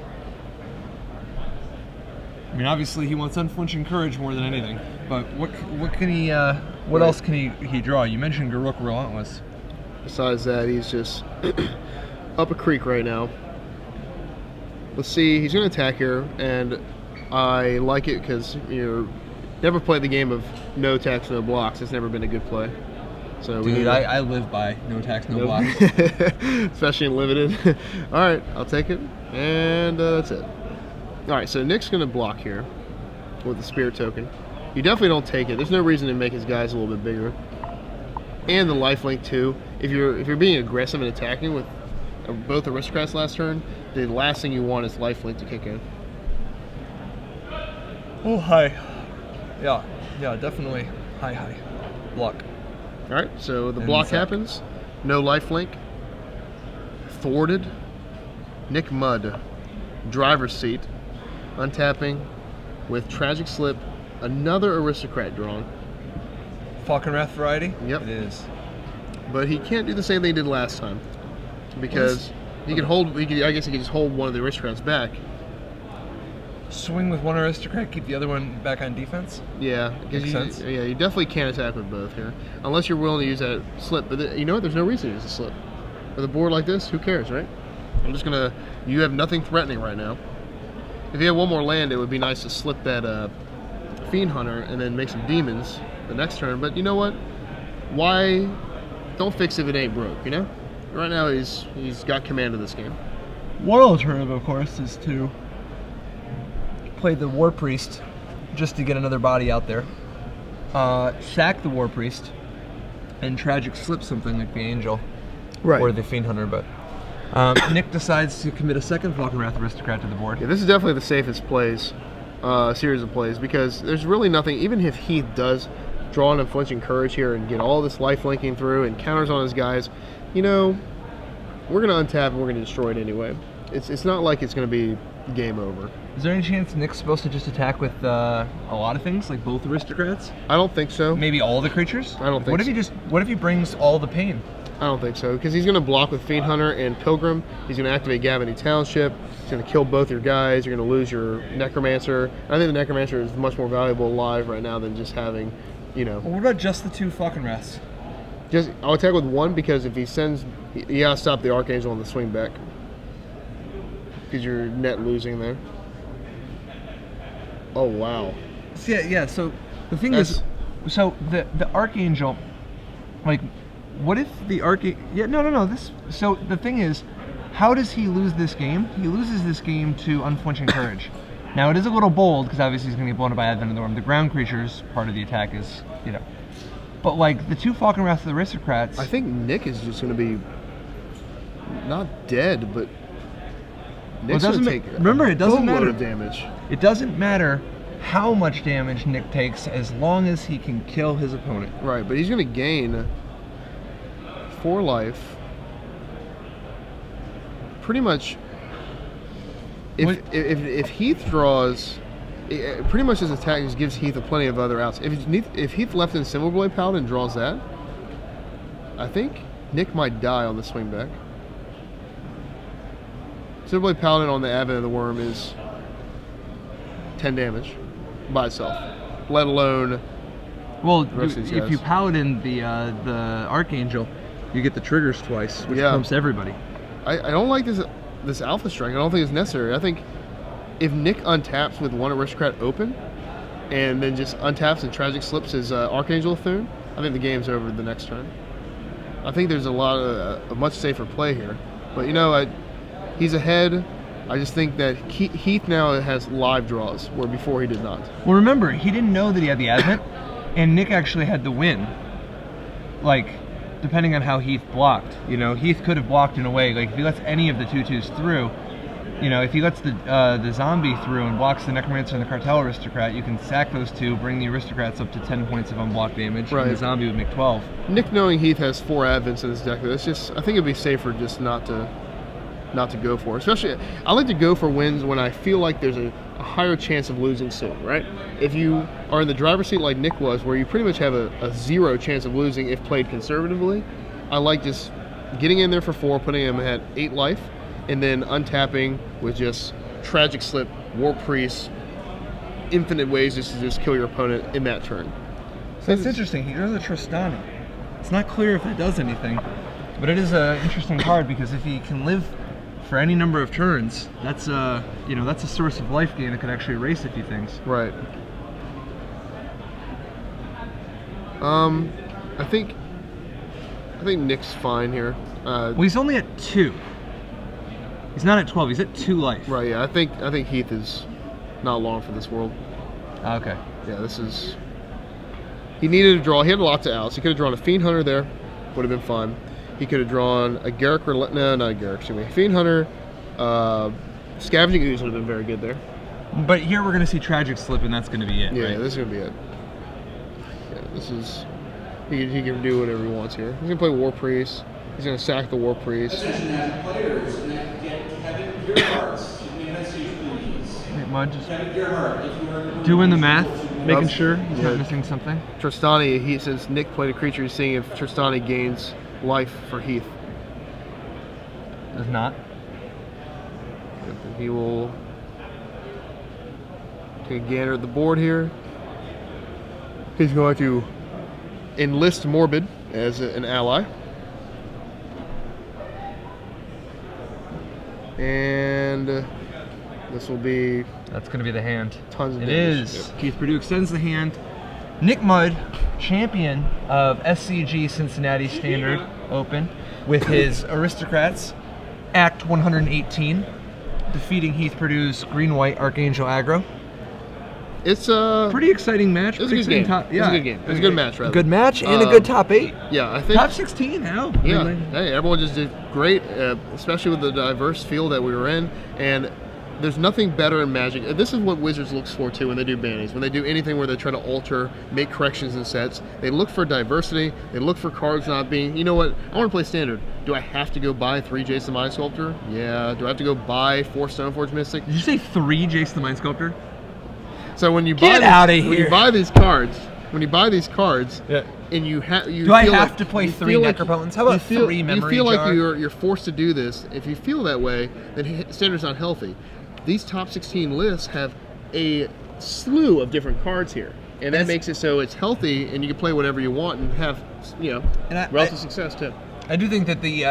I mean, obviously he wants Unflinching Courage more than anything. But what can he? What else can he draw? You mentioned Garruk Relentless. Besides that, he's just up a creek right now. Let's see, he's going to attack here, and I like it because never played the game of no attacks, no blocks. It's never been a good play. So we Dude, need I live by no attacks, no blocks. especially in limited. All right, I'll take it, and that's it. All right, so Nick's gonna block here with the Spirit token. You definitely don't take it. There's no reason to make his guys a little bit bigger. And the lifelink too. If you're being aggressive and attacking with both aristocrats last turn, the last thing you want is lifelink to kick in. Oh, hi. Yeah, definitely. Hi. Block. All right, so the And block sack. happens. No lifelink. Thwarted. Nick Mudd. Driver's seat. Untapping with Tragic Slip. Another aristocrat drawn. Falconwrath variety? Yep. It is. But he can't do the same thing he did last time. Because he could hold, I guess he could just hold one of the aristocrats back. Swing with one aristocrat, keep the other one back on defense? Yeah, because Makes sense. you definitely can't attack with both here. Unless you're willing to use that slip. But you know what? There's no reason to use a slip. With a board like this, who cares, right? I'm just going to, you have nothing threatening right now. If you had one more land, it would be nice to slip that Fiend Hunter and then make some demons the next turn. But you know what? Why? Don't fix if it ain't broke, you know? Right now he's got command of this game. One alternative, of course, is to play the War Priest just to get another body out there. Sack the War Priest and Tragic Slip something like the Angel or the Fiend Hunter, but Nick decides to commit a second Falconwrath Aristocrat to the board. Yeah, this is definitely the safest plays, series of plays, because there's really nothing, even if Heath does draw an Unflinching Courage here and get all this life linking through and counters on his guys, you know, we're going to untap and we're going to destroy it anyway. It's not like it's going to be game over. Is there any chance Nick's supposed to just attack with a lot of things, like both aristocrats? I don't think so. Maybe all the creatures? I don't think What if so. what if he brings all the pain? I don't think so, because he's going to block with Fiend Hunter and Pilgrim. He's going to activate Gavany Township. He's going to kill both your guys. You're going to lose your Necromancer. I think the Necromancer is much more valuable alive right now than just having, you know. Well, what about just the two Falconwraths? Just I'll attack with one, because if he sends, you gotta stop the Archangel on the swing back, because you're net losing there. Oh wow. Yeah. So the thing That's- is, so the Archangel, like, what if the Archangel? Yeah, no. So the thing is, how does he lose this game? He loses this game to Unflinching Courage. Now it is a little bold because obviously he's going to get blown up by Advent of the Worm. The ground creatures part of the attack is, you know. But like the two Falconwrath aristocrats, I think Nick is just gonna be not dead, but Nick's doesn't gonna ma- take remember, it doesn't boatload matter. of damage. it doesn't matter how much damage Nick takes as long as he can kill his opponent. Right, but he's gonna gain 4 life. Pretty much. If Heath draws, pretty much his attack just gives Heath plenty of other outs. If Heath left in Silverblade Paladin draws that, I think Nick might die on the swing back. Silverblade Paladin on the Advent of the Worm is 10 damage by itself, let alone. Well, rest of these if guys. you paladin the Archangel, you get the triggers twice, which Yeah. pumps everybody. I don't like this Alpha Strike. I don't think it's necessary. I think if Nick untaps with one aristocrat open, and then just untaps and Tragic Slips his Archangel Thune, I think the game's over the next turn. I think there's a much safer play here. But you know, he's ahead. I just think that Heath now has live draws, where before he did not. Well, remember, he didn't know that he had the Advent, and Nick actually had the win. Like, depending on how Heath blocked. You know, Heath could have blocked in a way, like if he lets any of the 2/2s through, you know, if he lets the zombie through and blocks the Necromancer and the Cartel Aristocrat, you can sack those two, bring the Aristocrats up to 10 points of unblocked damage, Right. and the zombie would make 12. Nick knowing Heath has 4 Advents in his deck, it's just, I think it'd be safer just not to go for it. Especially, I like to go for wins when I feel like there's a higher chance of losing soon, right? If you are in the driver's seat like Nick was, where you pretty much have a 0 chance of losing if played conservatively, I like just getting in there for 4, putting him at 8 life, and then untapping with just Tragic Slip, War Priest, infinite ways just to just kill your opponent in that turn. So it's interesting, he draws a Tristani. It's not clear if it does anything, but it is an interesting card because if he can live for any number of turns, that's you know, that's a source of life gain that could actually erase a few things. Right. I think I think Nick's fine here. Well, he's only at 2. He's not at 12. He's at 2 life. Right. Yeah. I think Heath is not long for this world. Okay. Yeah. This is. He needed to draw. He had lots of outs. He could have drawn a Fiend Hunter there. Would have been fun. He could have drawn a Garruk. No, not a Garruk. Excuse me. Fiend Hunter. Scavenging Ooze would have been very good there. But here we're going to see Tragic Slip, and that's going to be it. Yeah. Right? This is gonna be it. Yeah. This is. He can do whatever he wants here. He's gonna play War Priest. He's gonna sack the War Priest. Attention as players, and then get Kevin Gerhardt to make that stage, please. Wait, Mud, just Kevin Gerhardt, if you are doing the math, making Yep. sure he's Yeah. not missing something. Tristani, since Nick played a creature, he's seeing if Tristani gains life for Heath. Does not. He will take a gander at the board here. He's going to enlist Morbid as an ally. And this will be That's going to be the hand. tons of It damage. is. Keith Purdue extends the hand. Nick Mudd, champion of SCG Cincinnati Standard Open with his Aristocrats, Act 118, defeating Heath Purdue's Green-White Archangel Aggro. It's a Pretty exciting match. It was a pretty good game. exciting It was a good game. It was a good match, rather. Good match and a good top 8. Yeah, I think. Top 16, how? Yeah, hey, everyone just did great, especially with the diverse field that we were in. And there's nothing better in Magic. This is what Wizards looks for too when they do bannings. When they do anything where they try to alter, make corrections in sets, they look for diversity. They look for cards not being. You know what? I want to play Standard. Do I have to go buy 3 Jace the Mind Sculptor? Yeah. Do I have to go buy 4 Stoneforge Mystic? Did you say 3 Jace the Mind Sculptor? So when you Get buy outta when you here. buy these cards, Yeah. and you have you Do I feel have like- to play you 3 feel like- Necropotents? How about you feel, 3 Memory You feel like Jar? you're forced to do this. If you feel that way, then Standard's not healthy. These top 16 lists have a slew of different cards here, and that That's- makes it so it's healthy, and you can play whatever you want and have And I- relative success too. I do think that the